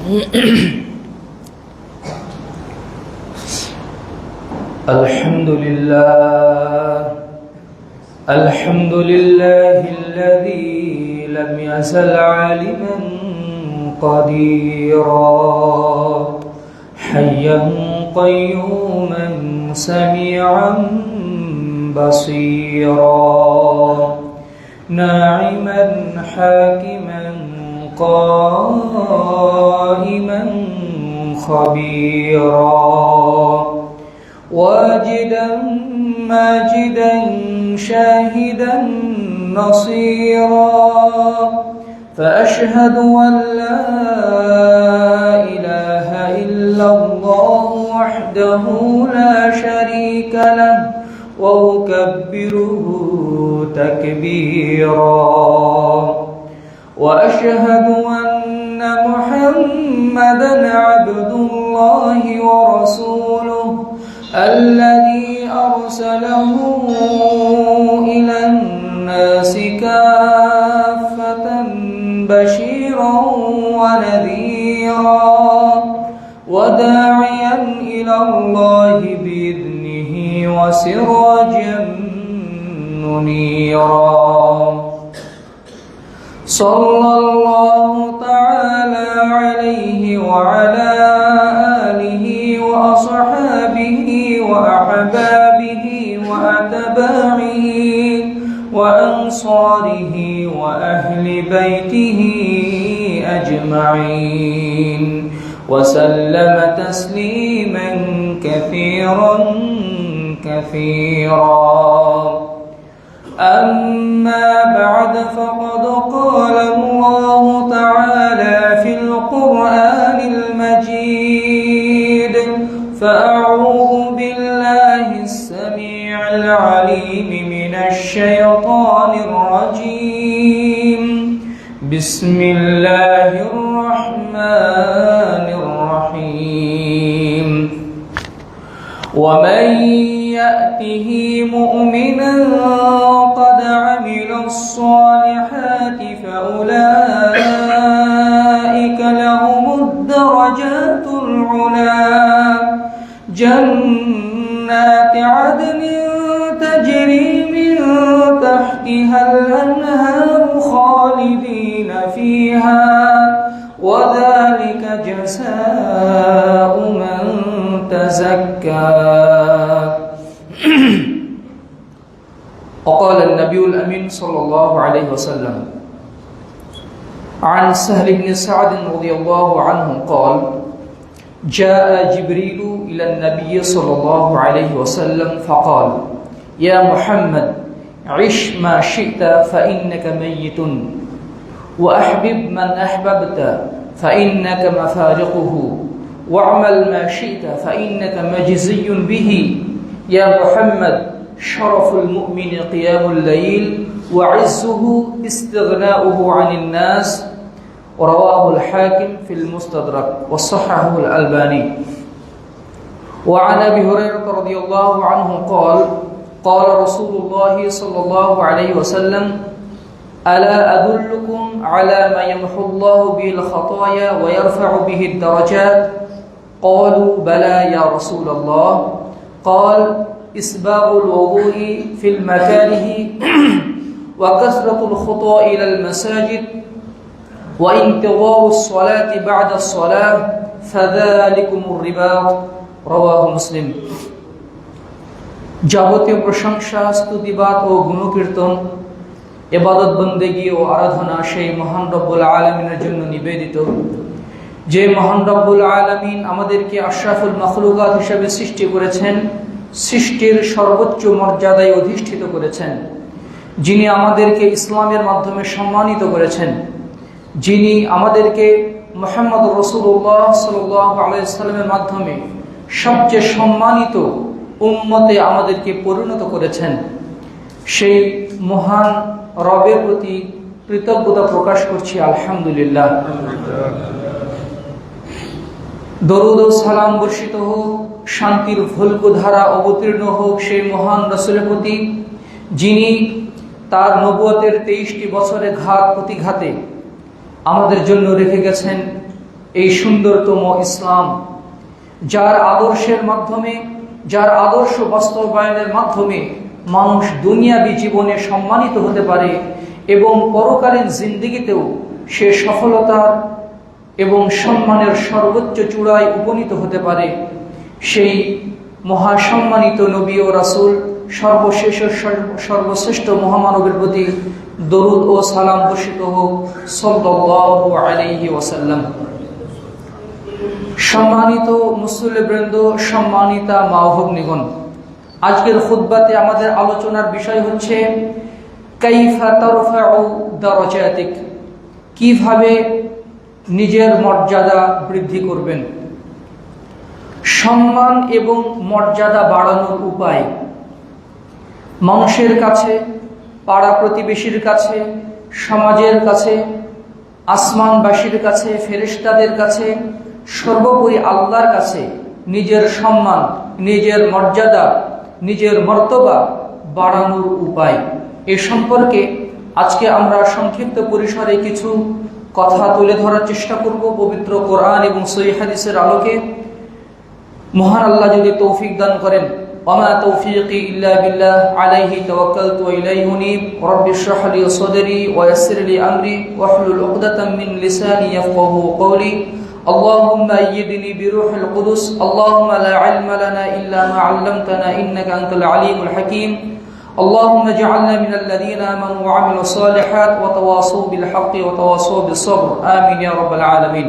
الحمد لله الذي لم يزل عالما قديرا حيا قيوما سميعا بصيرا ناعما حاكما قائما خبيرا واجدا ماجدا شاهدا نصيرا فأشهد أن لا إله إلا الله وحده لا شريك له وأكبره تكبيرا وأشهد أن محمدا عبد الله ورسوله الذي أرسله إلى الناس كافة بشيرا ونذيرا وداعيا إلى الله بإذنه وسراجا منيرا صلى الله تعالى عليه وعلى آله وأصحابه وأحبابه وأتباعه وأنصاره وأهل بيته أجمعين وسلم تسليما كثيرا أما بعد فقد قال الله تعالى في القرآن المجيد فأعوذ بالله السميع العليم من الشيطان الرجيم بسم الله الرحمن الرحيم ومن يأته مؤمنا قد عمل الصالحات فأولئك لهم الدرجات العلى جنات عدن تجري من تحتها الأنهار خالدين فيها وذلك جزاء من تزكى وقال النبي الأمين صلى الله عليه وسلم عن سهل بن سعد رضي الله عنه قال جاء جبريل إلى النبي صلى الله عليه وسلم فقال يا محمد عش ما شئت فإنك ميت وأحبب من أحببت فإنك مفارقه واعمل ما شئت فإنك مجزي به يا محمد شرف المؤمن قيام الليل وعزه استغناؤه عن الناس رواه الحاكم في المستدرك وصححه الألباني وعن أبي هريرة رضي الله عنه قال قال رسول الله صلى الله عليه وسلم ألا أدلكم على ما يمحو الله به الخطايا ويرفع به الدرجات قالوا بلى يا رسول الله قال إسباغ الوضوء في المكاره وكثرة الخطى إلى المساجد وانتظار الصلاة بعد الصلاة فذلكم الرباط رواه مسلم যাবতীয় প্রশংসা স্তুতিবাদ ও গুণকীর্তন ইবাদত বন্দেগী ও আরাধনা সেই মহান রব্বুল আলামিনের জন্য নিবেদিত যে মহান রব্বুল আলামিন আমাদেরকে আশরাফুল মাখলুকাত হিসেবে সৃষ্টি করেছেন সৃষ্টির সর্বোচ্চ মর্যাদায় অধিষ্ঠিত করেছেন যিনি আমাদেরকে ইসলামের মাধ্যমে সম্মানিত করেছেন যিনি আমাদেরকে মুহাম্মদ রাসূলুল্লাহ সাল্লাল্লাহু আলাইহি ওয়াসাল্লামের মাধ্যমে সবচেয়ে সম্মানিত উম্মতে আমাদেরকে পরিণত করেছেন সেই মহান রবের প্রতি কৃতজ্ঞতা প্রকাশ করছি আলহামদুলিল্লাহ দরুদ ও সালাম বর্ষিত হোক শান্তির ফুলকধারা অবতীর্ণ হোক সেই মহান রাসূলের প্রতি যিনি তার নবুয়তের 23টি বছরের ঘাত প্রতিঘাতে আমাদের জন্য রেখে গেছেন এই সুন্দরতম ইসলাম, যার আদর্শের মাধ্যমে, যার আদর্শ বাস্তবায়নের মাধ্যমে মানুষ দুনিয়াবী জীবনে সম্মানিত হতে পারে এবং পরকালীন জিন্দেগিতেও সে সফলতার এবং সম্মানের সর্বোচ্চ চূড়ায় উপনীত হতে পারে, সেই মহাসম্মানিত নবী ও রাসূল সর্বশেষ সর্বশ্রেষ্ঠ মহামানবের প্রতি দরুদ ও সালাম বর্ষিত হোক সাল্লাল্লাহু আলাইহি ওয়াসাল্লাম। সম্মানিত মুসল্লিবৃন্দ, সম্মানিতা মা ও ভগ্নীগণ, আজকের খুতবাতে আমাদের আলোচনার বিষয় হচ্ছে কাইফা তারফাউ দারাজাতিক, কিভাবে নিজের মর্যাদা বৃদ্ধি করবেন, সম্মান এবং মর্যাদা বাড়ানোর উপায়। মানুষের কাছে, পাড়া প্রতিবেশীর কাছে, সমাজের কাছে, আসমানবাসীর কাছে, ফেরেশতাদের কাছে, সর্বোপরি আল্লাহর কাছে নিজের সম্মান, নিজের মর্যাদা, নিজের মর্তবা বাড়ানোর উপায়, এ সম্পর্কে আজকে আমরা সংক্ষিপ্ত পরিসরে কিছু কথা তুলে ধরার চেষ্টা করব পবিত্র কোরআন এবং সহিহ হাদিসের আলোকে। মহান আল্লাহ যদি তৌফিক দান করেন, ওয়া তৌফিকি ইল্লা বিল্লাহ, আলাইহি তাওয়াক্কালতু ওয়া ইলাইহি উনীব, রাব্বি ইশরাহ লি সাদরি ওয়া ইয়াসসির লি আমরি ওয়াহলুল উকদাতাম মিন লিসানি ইয়াফকাহু কওলি। আল্লাহুম্মা আইয়িদনি বিরূহিল কুদুস, আল্লাহুম্মা লা ইলমা লানা ইল্লা মা 'আল্লামতানা ইন্নাকা আনতাল আলিমুল হাকীম। اللهم اجعلنا من الذين آمنوا وعملوا الصالحات وتواصوا بالحق وتواصوا بالصبر آمين يا رب العالمين।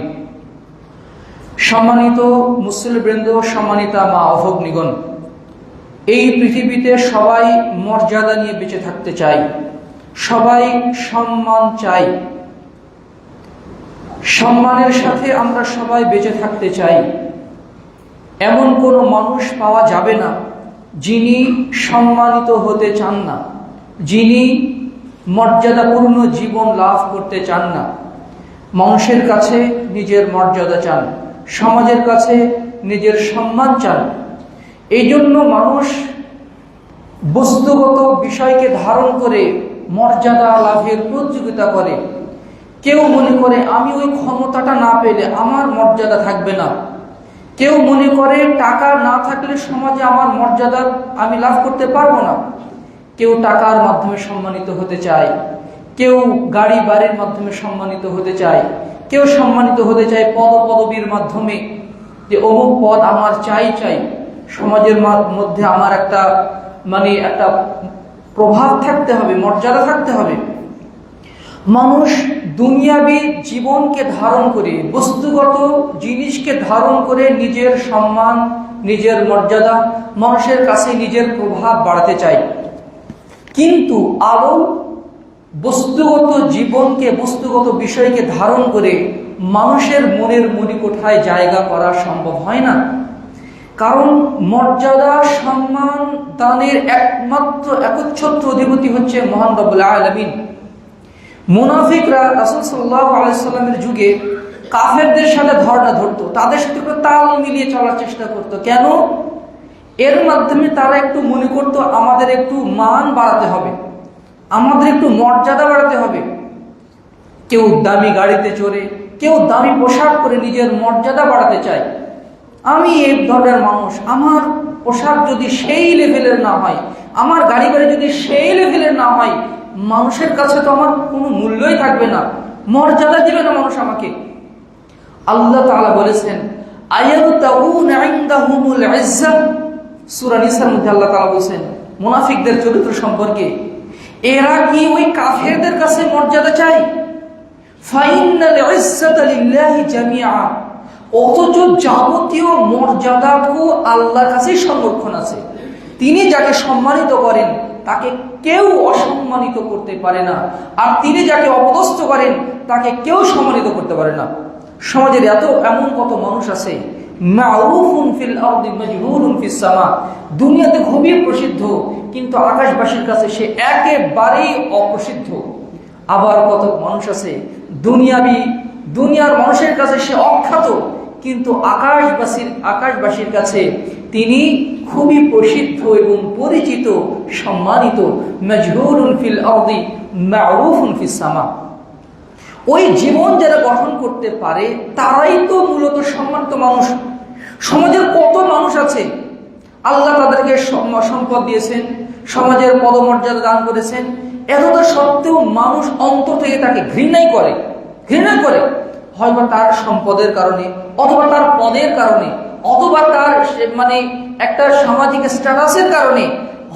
সম্মানিত মুসলিমবৃন্দ, সম্মানিতা মা ও ভগ্নীগণ, এই পৃথিবীতে সবাই মর্যাদা নিয়ে বেঁচে থাকতে চাই, সবাই সম্মান চাই, সম্মানের সাথে আমরা সবাই বেঁচে থাকতে চাই। এমন কোনো মানুষ পাওয়া যাবে না যিনি সম্মানিত হতে চান না, যিনি মর্যাদাপূর্ণ জীবন লাভ করতে চান না। মানুষের কাছে নিজের মর্যাদা চান, সমাজের কাছে নিজের সম্মান চান। এই জন্য মানুষ বস্তুগত বিষয়কে ধারণ করে মর্যাদা লাভের প্রতিযোগিতা করে। কেউ মনে করে আমি ওই ক্ষমতাটা না পেলে আমার মর্যাদা থাকবে না, কেউ মনে করে টাকা না থাকলে সমাজে আমার মর্যাদা আমি লাভ করতে পারবো না। কেউ টাকার মাধ্যমে সম্মানিত হতে চায়, কেউ গাড়ি বাড়ির মাধ্যমে সম্মানিত হতে চায়, কেউ সম্মানিত হতে চায় পদবীর মাধ্যমে, যে অমুক পদ আমার চাই, সমাজের মধ্যে আমার একটা একটা প্রভাব থাকতে হবে, মর্যাদা থাকতে হবে। মানুষ দুনিয়াবী জীবনকে ধারণ করে, বস্তুগত জিনিসকে ধারণ করে নিজের সম্মান, নিজের মর্যাদা, মানুষের কাছে নিজের প্রভাব বাড়াতে চায়। কিন্তু আদৌ বস্তুগত জীবনকে, বস্তুগত বিষয়কে ধারণ করে মানুষের মনের মণিকোঠায় জায়গা করা সম্ভব হয় না। কারণ মর্যাদা, সম্মান দানের একমাত্র একচ্ছত্র অধিপতি হচ্ছে মহান রব্বুল আলামিন। মুনাফিকরা রাসূল সাল্লাল্লাহু আলাইহি সাল্লামের যুগে কাফেরদের সাথে ধর্ণা ধরতো, তাদের সাথে তাল মিলিয়ে চলার চেষ্টা করত। কেন? এর মাধ্যমে তারা একটু মনে করতো আমাদের একটু মান বাড়াতে হবে, আমাদের একটু মর্যাদা বাড়াতে হবে। কেউ দামি গাড়িতে চড়ে, কেউ দামি পোশাক পরে নিজের মর্যাদা বাড়াতে চায়। আমি এই ধরনের মানুষ, আমার পোশাক যদি সেই লেভেলের না হয়, আমার গাড়ি বাড়ি যদি সেই লেভেলের না হয়, মানুষের কাছে তো আমার কোনো মূল্যই থাকবে না, মর্যাদা দিবে না মানুষ আমাকে। আল্লাহ তাআলা বলেছেন, আয়াবতাগুনা ইনদাহুমুল ইজ্জা, সূরা নিসার মধ্যে আল্লাহ তাআলা বলেছেন মুনাফিকদের চরিত্র সম্পর্কে, এরা কি ওই কাফেরদের কাছে মর্যাদা চায়? ফাইন্নাল ইজ্জাতা লিল্লাহি জামিআ, অথচ যাবতীয় মর্যাদাও আল্লাহর কাছেই সংরক্ষণ আছে। তিনি যাকে সম্মানিত করেন তাকে কেউ অসম্মানিত করতে পারে না, আর তিনি যাকে অপদস্থ করেন তাকে কেউ সম্মানিত করতে পারে না। সমাজের এমন কত মানুষ আছে, মারুফুন ফিল আরদি মাজহুরুন ফিস সামা, দুনিয়াতে খুবই প্রসিদ্ধ কিন্তু আকাশবাসীর কাছে সে একেবারেই অপ্রসিদ্ধ। আবার কত মানুষ আছে দুনিয়ার মানুষের কাছে সে অখ্যাত কিন্তু আকাশবাসীর কাছে তিনি খুবই প্রসিদ্ধ এবং পরিচিত, সম্মানিত। মাজহুরুন ফিল আরদি মারুফুন ফিস সামা। ওই জীবন যারা গঠন করতে পারে তারাই তো মূলত সম্মানিত মানুষ। সমাজের কত মানুষ আছে আল্লাহ তাদেরকে সম্পদ দিয়েছেন, সমাজের পদমর্যাদা দান করেছেন, এতটা সত্ত্বেও মানুষ অন্তর থেকে তাকে ঘৃণা করে হয়তো তার সম্পদের কারণে, অথবা তার পদের কারণে, অথবা তার মানে একটা সামাজিক স্ট্যাটাসের কারণে,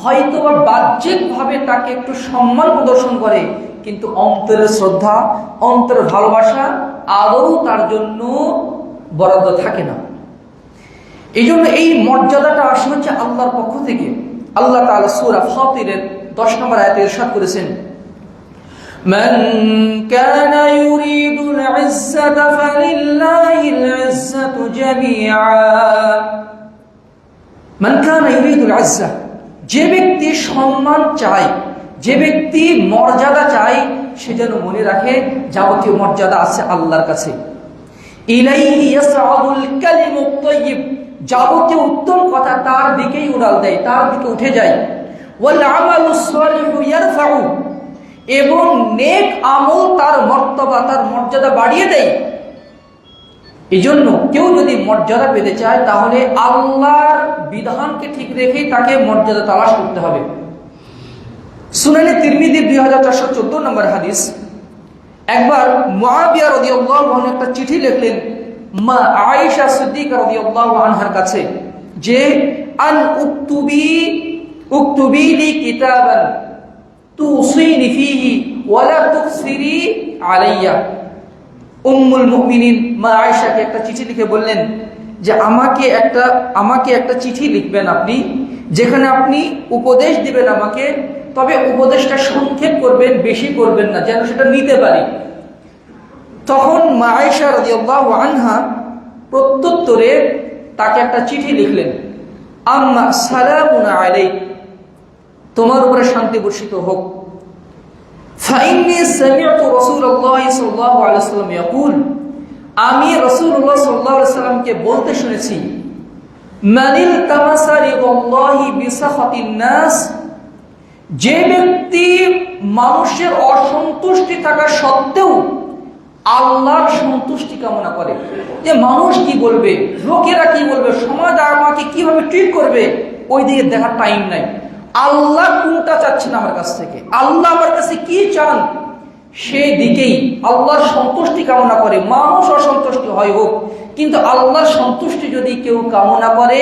হয়তো বা বাহ্যিকভাবে তাকে একটু সম্মান প্রদর্শন করে, কিন্তু অন্তরের শ্রদ্ধা, অন্তরের ভালোবাসা আদৌ তার জন্য বরাদ্দ থাকে না। এই জন্য এই মর্যাদাটা আসে হচ্ছে আল্লাহর পক্ষ থেকে। আল্লাহ তাআলা সূরা ফাতিরের 10 নম্বর আয়াতে ইরশাদ করেছেন, মান কানা ইউরিদুল ইজ্জাতা ফালিল্লাহিল ইজ্জাতু জামিআ। মান কানা ইউরিদুল ইজ্জা, যে ব্যক্তি সম্মান চায়, যে ব্যক্তি মর্যাদা চায়, সে যেন মনে রাখে যাবতীয় মর্যাদা আছে আল্লাহর কাছে। ইলাইহি ইয়াসআদুল কালিমুত তাইয়্যিব, যাবতীয় উত্তম কথা তার দিকেই উড়াল দেয়, তার দিকে উঠে যায়। ওয়াল আমালুস সালিহু ইয়ারফাউ, এবং নেক আমল তার মর্তবা, তার মর্যাদা বাড়িয়ে দেয়। এই জন্য কেউ যদি মর্যাদা পেতে চায় তাহলে আল্লাহর বিধানকে ঠিক রেখেই তাকে মর্যাদা তালাশ করতে হবে। সুনানে তিরমিজি 2414 নম্বর হাদিস, একবার মুআবিয়া রাদিয়াল্লাহু আনহু একটা চিঠি লিখলেন মা আয়েশা সিদ্দিকা রাদিয়াল্লাহু আনহার কাছে, যে আন উকতুবি লি কিতাবান তুসিনি ফিহি ওয়া লা তুকসিরি আলাইয়া। উম্মুল মুমিনিন মা আয়েশাকে একটা চিঠি লিখে বললেন যে আমাকে একটা চিঠি লিখবেন আপনি, যেখানে আপনি উপদেশ দিবেন আমাকে, তবে উপদেশটা সংক্ষেপ করবেন, বেশি করবেন না, যেন সেটা নিতে পারি। তখন মা আয়েশা রাদিয়াল্লাহু আনহা প্রত্যুত্তরে তাকে একটা চিঠি লিখলেন, আম্মা সালামুন আলাইক, তোমার উপরে শান্তি বর্ষিত হোক। ফাইন্নী সামি'তু রাসূলুল্লাহ সাল্লাল্লাহু আলাইহি ওয়াসাল্লাম ইয়াকুল, আমি রাসূলুল্লাহ সাল্লাল্লাহু আলাইহি ওয়াসাল্লামকে বলতে শুনেছি, মানিল তামাসা রিদাল্লাহি বিসাখাতিন নাস, যে ব্যক্তি মানুষের অসন্তুষ্টি থাকা সত্ত্বেও আল্লাহর সন্তুষ্টি কামনা করে, যে মানুষ কি বলবে, লোকেরা কি বলবে, সমাজ আমাকে কিভাবে ট্রিট করবে, ওই দিকে দেখার টাইম নাই। আল্লাহ কোনটা চাচ্ছেন আমার কাছ থেকে, আল্লাহ আমার কাছে কি চান, সেই দিকেই আল্লাহর সন্তুষ্টি কামনা করে। মানুষ অসন্তুষ্টি হয় হোক, কিন্তু আল্লাহর সন্তুষ্টি যদি কেউ কামনা করে,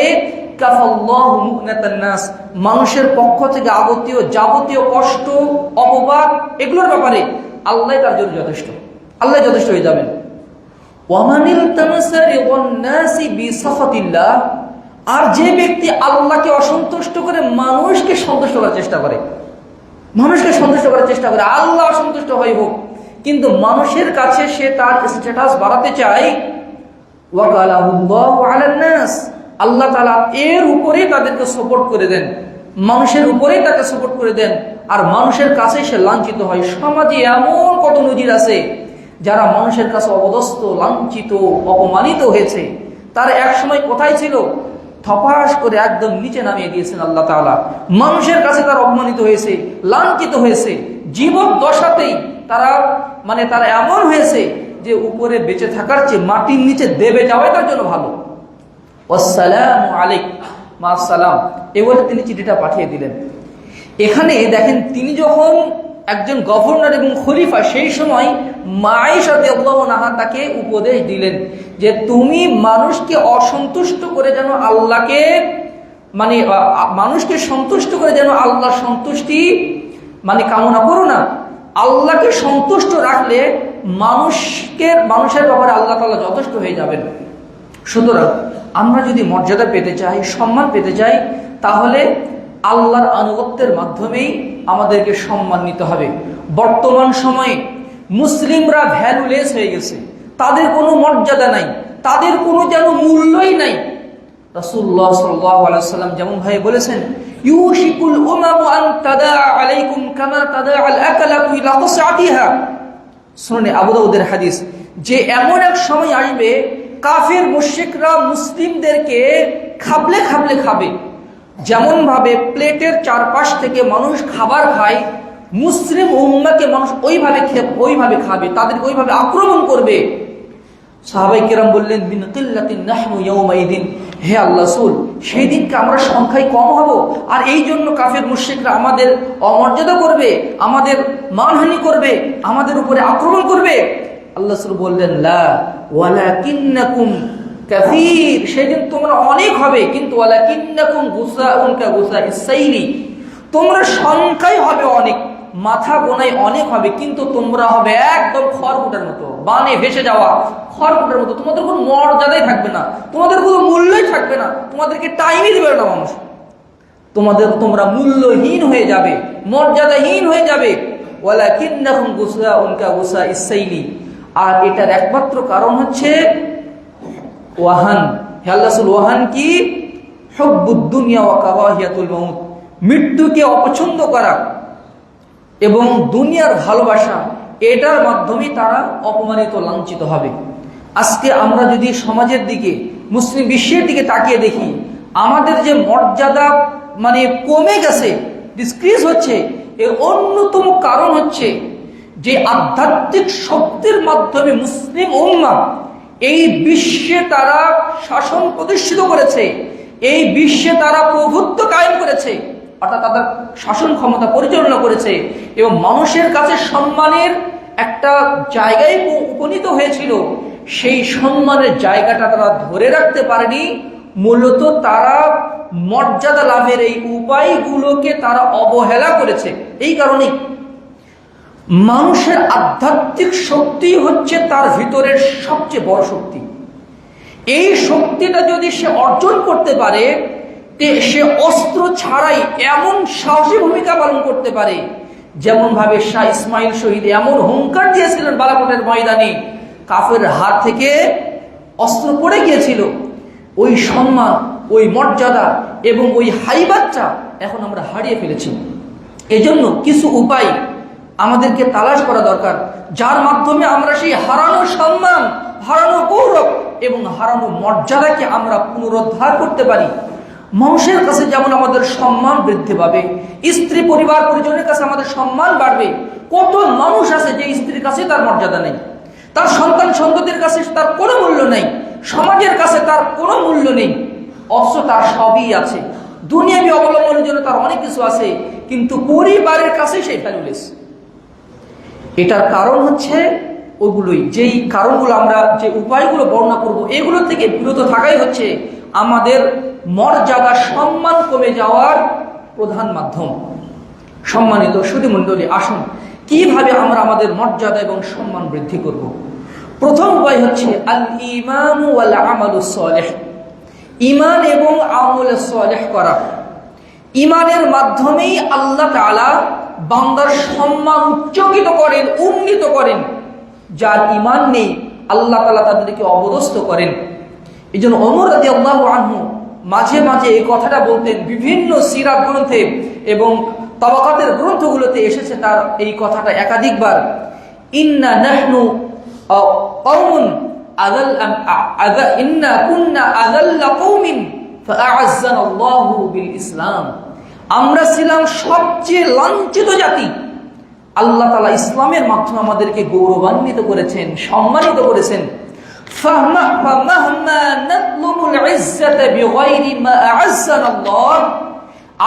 কাফাল্লাহু মু'নাতান নাস, মানুষের পক্ষ থেকে যাবতীয় কষ্ট, অপবাদ, এগুলোর ব্যাপারে আল্লাহ তার জন্য যথেষ্ট, আল্লাহ যথেষ্ট হয়ে যাবেন। ওয়ামানিল তামাসা রিদান নাসি বিসাখাতিল্লাহ, আর যে ব্যক্তি আল্লাহকে অসন্তুষ্ট করে মানুষকে সন্তুষ্ট করার চেষ্টা করে, আল্লাহ অসন্তুষ্ট হয় হোক, কিন্তু মানুষের কাছে সে তার স্ট্যাটাস বাড়াতে চায়, ওয়াকালাহুল্লাহু আলান নাস, আল্লাহ তাআলা এর উপরেই তাদেরকে সাপোর্ট করে দেন, মানুষের উপরেই তাকে সাপোর্ট করে দেন, আর মানুষের কাছে সে লাঞ্ছিত হয়। সমাজে এমন কত নজির আছে যারা মানুষের কাছে অবদস্ত, লাঞ্ছিত, অপমানিত হয়েছে, তারা এক সময় কোথায় ছিল, থপাস করে একদম নিচে নামিয়ে দিয়েছেন আল্লাহ তাআলা। মানুষের কাছে তারা অপমানিত হয়েছে, লাঞ্ছিত হয়েছে, জীবন দশাতেই তারা এমন হয়েছে যে উপরে বেঁচে থাকার চেয়ে মাটির নিচে দেবে যাওয়াই তার জন্য ভালো। আসসালামু আলাইকুম মা সালাম, এই বলে তিনি চিঠিটা পাঠিয়ে দিলেন। এখানে দেখেন, তিনি যখন একজন গভর্নর এবং খলিফা, সেই সময় মা আয়েশা রাদিয়াল্লাহু আনহা তাকে উপদেশ দিলেন যে তুমি মানুষকে অসন্তুষ্ট করে যেন আল্লাহকে মানুষকে সন্তুষ্ট করে যেন আল্লাহর সন্তুষ্টি কামনা করো না। আল্লাহকে সন্তুষ্ট রাখলে মানুষের ব্যাপারে আল্লাহ তাআলা যথেষ্ট হয়ে যাবেন। সুতরাং আমরা যদি মর্যাদা পেতে চাই, সম্মান পেতে চাই, তাহলে আল্লাহর আনুগত্যের মাধ্যমেই আমাদেরকে সম্মান নিতে হবে। বর্তমান সময়ে মুসলিমরা ভ্যালুলেস হয়ে গেছে, তাদের কোনো মর্যাদা নাই, তাদের কোনো যেন মূল্যই নাই। রাসূলুল্লাহ সাল্লাল্লাহু আলাইহি ওয়াসাল্লাম যেমন ভাই বলেছেন, ইউশিকুল উমামু আন তাদাআ আলাইকুম কামা তাদাআল আকালাতু ইলা কসআতিহা। সুনানে আবু দাউদের হাদিস, যে এমন এক সময় আসবে কাফির মুশরিকরা মুসলিমদেরকে খাবলে খাবে। যেমন ভাবে প্লেটের চারপাশ থেকে মানুষ খাবার খায়, মুসলিম উম্মাহকে মানুষ ওইভাবে খাবে, তাদেরকে ওইভাবে আক্রমণ করবে। সাহাবায়ে কেরাম বললেন, মিন কিল্লাতিন নাহনু ইয়াউমাইদিন, হে আল্লাহ রাসূল, সেই দিনকে আমরা সংখ্যায় কম হব, আর এই জন্য কাফের মুশরিকরা আমাদের অমর্যাদা করবে, আমাদের মানহানি করবে, আমাদের উপরে আক্রমণ করবে। আল্লাহ রাসূল বললেন, লা ওয়ালাকিন্নাকুম কাসীর, সেদিন তোমরা অনেক হবে, কিন্তু ওয়ালাকিন্নাকুম গুসাউন কা গুসাইস সাইলি, তোমরা সংখ্যায় হবে অনেক, মাথা গোনায় অনেক হবে, কিন্তু তোমরা হবে একদম খড়কুটার মতো, বানে ভেসে যাওয়া খড়কুটার মতো। তোমাদের কোনো মর্যাদাই থাকবে না, তোমাদের কোনো মূল্যই থাকবে না, তোমাদেরকে টাইমই দেবে না মানুষ, তোমরা মূল্যহীন হয়ে যাবে, মর্যাদাহীন হয়ে যাবে। ওয়ালাকিন্নাকুম গুসাউন কা গুসাইস সাইলি, আর এটার একমাত্র কারণ হচ্ছে ওয়াহান। হে আল্লাহ রাসূল, ওয়াহান কি? হুব্বুদ দুনিয়া ওয়া কারাহিয়াতুল মাউত, মৃত্যুকে অপছন্দ করা এবং দুনিয়ার ভালোবাসা, এটার মাধ্যমে তারা অপমানিত, লাঞ্ছিত হবে। আজকে আমরা যদি সমাজের দিকে, মুসলিম বিশ্বের দিকে তাকিয়ে দেখি, আমাদের যে মর্যাদা কমে গেছে, ডিসক্রিজ হচ্ছে, এর অন্যতম কারণ হচ্ছে যে আধ্যাত্মিক শক্তির মাধ্যমে মুসলিম উম্মাহ এই বিশ্বে তারা শাসন প্রতিষ্ঠিত করেছে, এই বিশ্বে তারা প্রভুত্ব কায়েম করেছে, অর্থাৎ তাদের শাসন ক্ষমতা পরিচালনা করেছে, এবং মানুষের কাছে সম্মানের একটা জায়গায় উপনীত হয়েছিল। সেই সম্মানের জায়গাটা তারা ধরে রাখতে পারেনি। মূলত তারা মর্যাদা লাভের এই উপায়গুলোকে তারা অবহেলা করেছে। এই কারণেই মানুষের আধ্যাত্মিক শক্তি হচ্ছে তার ভিতরের সবচেয়ে বড় শক্তি। এই শক্তিটা যদি সে অর্জন করতে পারে, সে অস্ত্র ছাড়াই এমন সাহসী ভূমিকা পালন করতে পারে, যেমন ভাবে শাহ ইসমাইল শহীদ এমন হুঙ্কার দিয়েছিলেন বালাকোটের ময়দানে, কাফের হাত থেকে অস্ত্র পড়ে গিয়েছিল। ওই সম্মান, ওই মর্যাদা এবং ওই হাইবাতটা এখন আমরা হারিয়ে ফেলেছি। এজন্য কিছু উপায় আমাদেরকে তালাশ করা দরকার, যার মাধ্যমে আমরা সেই হারানো সম্মান, হারানো গৌরব এবং হারানো মর্যাদাকে আমরা পুনরুদ্ধার করতে পারি। মানুষের কাছে যেমন আমাদের সম্মান বৃদ্ধি পাবে, স্ত্রী পরিবার পরিজনের কাছে আমাদের সম্মান বাড়বে। কত মানুষ আছে যে স্ত্রীর কাছে তার মর্যাদা নেই, তার সন্তান সন্ততির কাছে তার কোনো মূল্য নেই, সমাজের কাছে তার কোনো মূল্য নেই, অথচ তার সবই আছে। দুনিয়াবি অবলম্বনের জন্য তার অনেক কিছু আছে, কিন্তু পরিবারের কাছে সেই ভ্যালুলেস। এটার কারণ হচ্ছে ওগুলোই, যেই কারণগুলো আমরা যে উপায়গুলো বর্ণনা করব, এগুলো থেকে বিরত থাকাই হচ্ছে আমাদের মর্যাদা, সম্মান কমে যাওয়ার প্রধান মাধ্যম। সম্মানিত সুধী মণ্ডলী, আসুন কিভাবে আমরা আমাদের মর্যাদা এবং সম্মান বৃদ্ধি করব। প্রথম উপায় হচ্ছে আল ঈমান ওয়াল আমালুস সালিহ, ঈমান এবং আমল সালেহ করা। ঈমানের মাধ্যমেই আল্লাহ তাআলা বান্দার সম্মান উচ্চকিত করেন, উন্নীত করেন। যার ঈমান নেই, আল্লাহ তাআলা তাদেরকে অবদস্থ করেন। এই জন্য ওমর রাদিয়াল্লাহু আনহু মাঝে মাঝে এই কথাটা বলতেন। বিভিন্ন সিরাত গ্রন্থে এবং তাবাকাতের গ্রন্থগুলোতে এসেছে তার এই কথাটা একাধিকবার। ইন্না নাহনু কওমুন ইন্না কুন্না আযাল্লা কওমিন ফাআযানাল্লাহু বিল ইসলাম, আমরা ছিলাম সবচেয়ে লাঞ্ছিত জাতি, আল্লাহ তাআলা ইসলামের মাধ্যমে আমাদেরকে গৌরবান্বিত করেছেন, সম্মানিত করেছেন।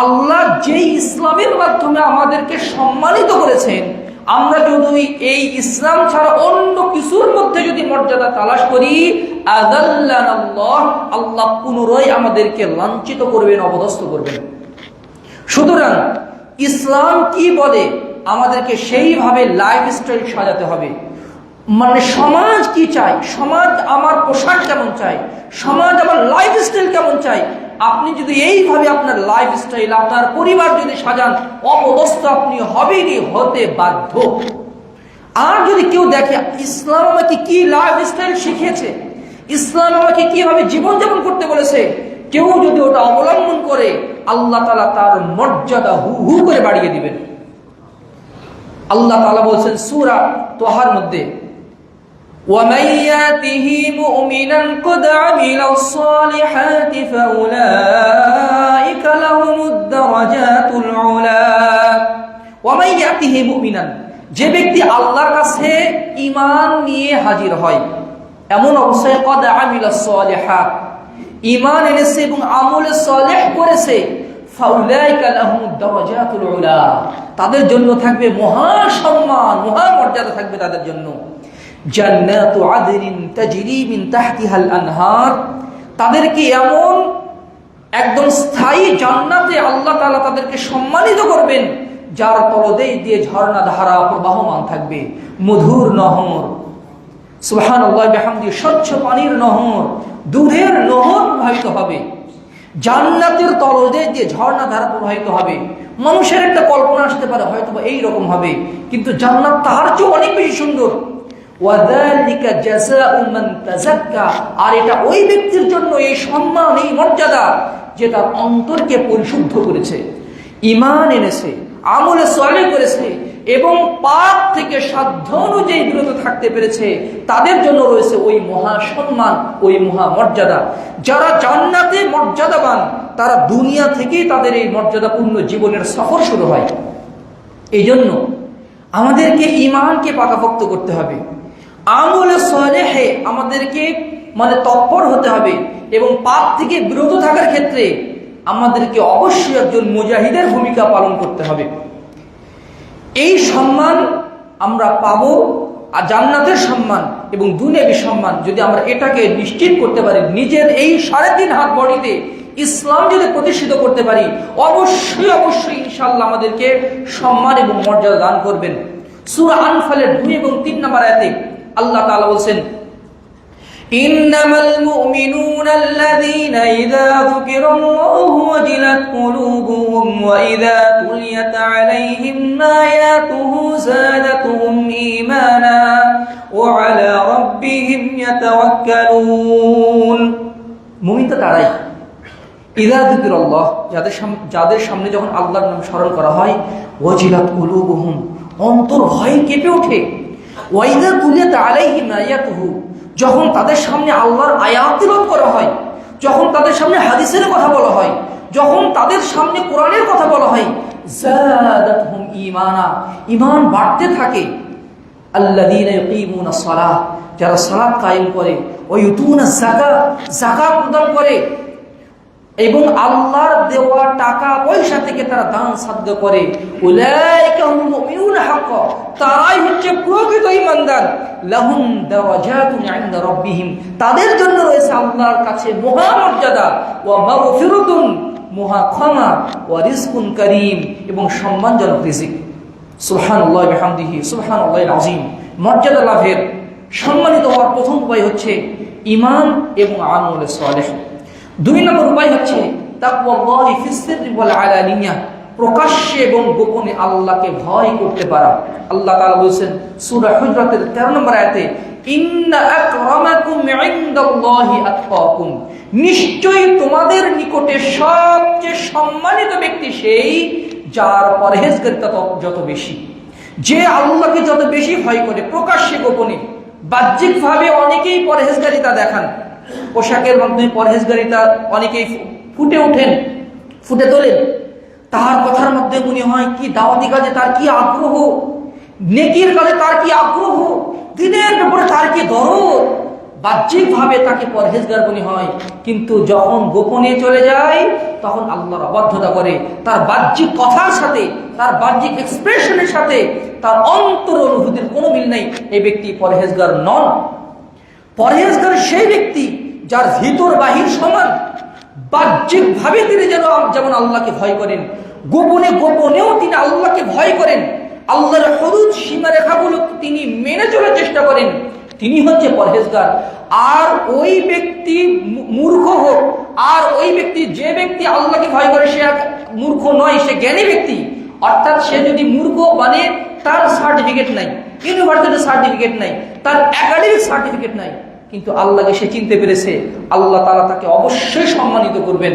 আল্লাহ যেই ইসলামের মাধ্যমে আমাদেরকে সম্মানিত করেছেন, আমরা যদি এই ইসলাম ছাড়া অন্য কিছুর মধ্যে যদি মর্যাদা তালাশ করি, আল্লাহ পুনরায় আমাদেরকে লাঞ্ছিত করবেন, অপদস্থ করবেন। সুতরাং ইসলাম কি বলে, আমাদেরকে সেইভাবে লাইফস্টাইল সাজাতে হবে। সমাজ কি চাই, সমাজ আমার পোশাক কেমন চাই, সমাজ আমার লাইফস্টাইল কেমন চাই, আপনি যদি এইভাবে আপনার লাইফস্টাইল, আপনার পরিবার যদি সাজান, অপদস্থ আপনি হবেনই, হতে বাধ্য। আর যদি কেউ দেখে ইসলাম আমাকে কি লাইফস্টাইল শিখিয়েছে, ইসলাম আমাকে কিভাবে জীবনযাপন করতে বলেছে, কেউ যদি ওটা অবলম্বন করে, আল্লাহ তাআলা তার মর্যাদা হু হু করে বাড়িয়ে দিবেন। আল্লাহ তাআলা বলছেন সূরা তাহার মধ্যে, وَمَن يَأْتِهِ مُؤْمِنًا قَدْ عَمِلَ الصَّالِحَاتِ فَأُولَٰئِكَ لَهُمُ الدَّرَجَاتُ الْعُلَىٰ ওয়া মান ইয়াতিহি মুমিনান, যে ব্যক্তি আল্লাহর কাছে ঈমান নিয়ে হাজির হয়, এমন অবস্থায় ক্বাদ আমিলাস সালিহাত, ঈমান এনেছে এবং আমলে সালেহ করেছে, ফাউলাইকা লাহুমুদ দারাজাতুল উলা, তাদের জন্য থাকবে মহা সম্মান, মহা মর্যাদা থাকবে তাদের জন্য। জান্নাতু আদনিন তাজরি মিন তাহতিহাল আনহার, তাদেরকে এমন একদম স্থায়ী জান্নাতে আল্লাহ তাআলা তাদেরকে সম্মানিত করবেন, যার তলদেশ দিয়ে ঝর্ণা ধারা প্রবাহমান থাকবে, মধুর নহর, সুবহানাল্লাহ বিহামদিহি, স্বচ্ছ পানির নহর, দুধের নহর প্রবাহিত হবে, জান্নাতের তলদেশ দিয়ে ঝর্ণা ধারা প্রবাহিত হবে। মানুষের একটা কল্পনা আসতে পারে হয়তো এই রকম হবে, কিন্তু জান্নাত তার চেয়ে অনেক বেশি সুন্দর। ওয়াযালিকা জাযাউ মান তাযাক্কা, আর এটা ওই ব্যক্তির জন্য এই সম্মান, এই মর্যাদা যে তার অন্তরকে পরিশুদ্ধ করেছে, ঈমান এনেছে, আমলে সালেহ করেছে এবং পাপ থেকে সাধ্য অনুযায়ী বিরত থাকতে পেরেছে, তাদের জন্য রয়েছে ওই মহা সম্মান, ওই মহা মর্যাদা। যারা জান্নাতে মর্যাদাবান, তারা দুনিয়া থেকেই তাদের এই মর্যাদাপূর্ণ জীবনের সফর শুরু হয়। এই জন্য আমাদেরকে ঈমানকে পাকাপোক্ত করতে হবে, আমলে সালেহে আমাদেরকে তৎপর হতে হবে, এবং পাপ থেকে বিরত থাকার ক্ষেত্রে আমাদেরকে অবশ্যই একজন মুজাহিদের ভূমিকা পালন করতে হবে। এই সম্মান আমরা পাবো, আর জান্নাতের সম্মান এবং দুনিয়াবী সম্মান যদি আমরা এটাকে নিশ্চিত করতে পারি, নিজের এই 3.5 হাত বডিতে ইসলাম যদি প্রতিষ্ঠিত করতে পারি, অবশ্যই অবশ্যই ইনশাআল্লাহ আমাদেরকে সম্মান এবং মর্যাদা দান করবেন। সূরা আনফালের 2 এবং 3 নম্বর আয়াতে আল্লাহ তাআলা বলেন, ইন্নামাল মুমিনুনা আল্লাযীনা ইযা যুকিরাল্লাহু ওয়াজিলাত কুলুবুহুম ওয়া ইযা তুলিয়াত আলাইহিম আয়াতুহু যাদাতুহুম ঈমানা ওয়া আলা রাব্বিহিম ইয়াতাওয়াক্কালুন। মুমিন তো তারাই, ইযা যুকিরাল্লাহ, যাদের সামনে যখন আল্লাহর নাম স্মরণ করা হয়, ওয়াজিলাত কুলুবুহুম, অন্তর ভয়ে কেঁপে ওঠে, ওয়া ইযা তুলিয়াত আলাইহিম আয়াতুহু, যখন তাদের সামনে আল্লাহর আয়াত তিলাওয়াত করা হয়, যখন তাদের সামনে হাদিসের কথা বলা হয়, যখন তাদের সামনে কোরআনের কথা বলা হয়, যাদাতহুম ঈমানা, ঈমান বাড়তে থাকে। আল্লাযীনা ইয়াকিমুনাস সালাহ, যারা সালাত কায়েম করে, ওয়া ইউতুনাজ যাকাত, যাকাত প্রদান করে, এবং আল্লাহর দেওয়া টাকা পয়সা থেকে তারা দান সাদকা করে, উলাইকা হুমুল মুমিনুনা হাক্কা, তারাই হচ্ছে প্রকৃত ঈমানদার। লাহুম দারাজাতুন ইনদা রাব্বিহিম, তাদের জন্য রয়েছে আল্লাহর কাছে মহা মর্যাদা, ওয়া মাগফিরাতুন, মহা ক্ষমা, ওয়া রিজকুন কারীম, এবং সম্মানজনক রিজিক। সুবহানাল্লাহি ওয়া বিহামদিহি, সুবহানাল্লাহিল আযীম। মর্যাদা লাভের, সম্মানিত হওয়ার প্রথম উপায় হচ্ছে ঈমান এবং আমলে সালেহ। 2 নম্বর উপায় হচ্ছে তাকওয়াল্লাহি ফিস সিররি ওয়াল আলানিয়া, প্রকাশ্যে এবং গোপনে আল্লাহকে ভয় করতে পারা। আল্লাহ তাআলা বলেন সূরা হুজরাতের 13 নম্বর আয়াতে, ইন্না আকরামাকুম ইনদাল্লাহি আতকাকুম, নিশ্চয়ই তোমাদের নিকটে সবচেয়ে সম্মানিত ব্যক্তি সেই যার পরহেজগারিতা যত বেশি, যে আল্লাহকে যত বেশি ভয় করে, প্রকাশ্যে গোপনে। বাহ্যিকভাবে অনেকেই পরহেজগারিতা দেখান, পোশাকের মাধ্যমে পরহেজগারিতা অনেকেই ফুটে তোলেন, তার কথার মধ্যে মনে হয় কি দাওয়াতি কাজে তার কি আগ্রহ, নেকির কাজে তার কি আগ্রহ, দিনের ব্যাপারে তার কি দরদ, বাহ্যিকভাবে তাকে পরহেজগার মনে হয়, কিন্তু যখন গোপনে চলে যায় তখন আল্লাহর অবাধ্যতা করে। তার বাহ্যিক কথার সাথে, তার বাহ্যিক এক্সপ্রেশনের সাথে তার অন্তর অনুভূতির কোনো মিল নেই, এই ব্যক্তি পরহেজগার নন। পরহেজগার সেই ব্যক্তি যার ভিতর বাহির সমান, বাহ্যিকভাবে তিনি যেমন আল্লাহকে ভয় করেন, গোপনেও তিনি আল্লাহকে ভয় করেন, আল্লাহর হুদুদ সীমারেখাগুলো তিনি মেনে চলার চেষ্টা করেন, তিনি হচ্ছে পরহেজগার। আর ওই ব্যক্তি মূর্খ হোক, আর ওই ব্যক্তি, যে ব্যক্তি আল্লাহকে ভয় করে সে মূর্খ নয়, সে জ্ঞানী ব্যক্তি। অর্থাৎ সে যদি মূর্খ মানে তার সার্টিফিকেট নাই, ইউনিভার্সিটির সার্টিফিকেট নাই, তার একাডেমিক সার্টিফিকেট নাই, কিন্তু আল্লাহকে সে চিনতে পেরেছে, আল্লাহ তাআলা তাকে অবশ্যই সম্মানিত করবেন,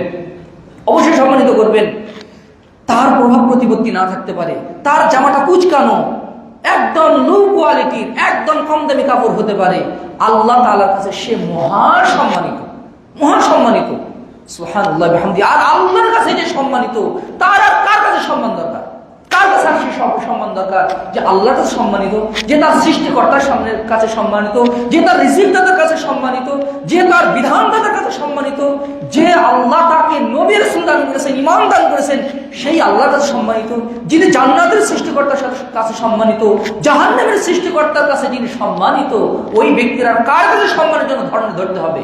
অবশ্যই সম্মানিত করবেন। তার প্রভাব প্রতিপত্তি না থাকতে পারে, তার জামাটা কুচকানো, একদম লো কোয়ালিটির, একদম কম দামি কাপড় হতে পারে, আল্লাহ তাআলার কাছে সে মহা সম্মানিত, মহা সম্মানিত। সুবহানাল্লাহ বিহামদি। আর আল্লাহর কাছে যে সম্মানিত, তার আর কার কাছে সম্মান দরকার, কার কাছে আর সে সম্মান দরকার? যে আল্লাহর কাছে সম্মানিত, যে তার সৃষ্টিকর্তার সামনের কাছে সম্মানিত, যে তার রিজিকদাতার কাছে সম্মানিত, যে তার বিধানদাতার কাছে সম্মানিত, যে আল্লাহ তাকে নবী রাসূল দান করেছেন, ঈমান দান করেছেন, সেই আল্লাহর কাছে সম্মানিত, যিনি জান্নাতের সৃষ্টিকর্তার কাছে সম্মানিত, জাহান্নামের সৃষ্টিকর্তার কাছে যিনি সম্মানিত, ওই ব্যক্তির আর কার কাছে সম্মানের জন্য ধরতে হবে?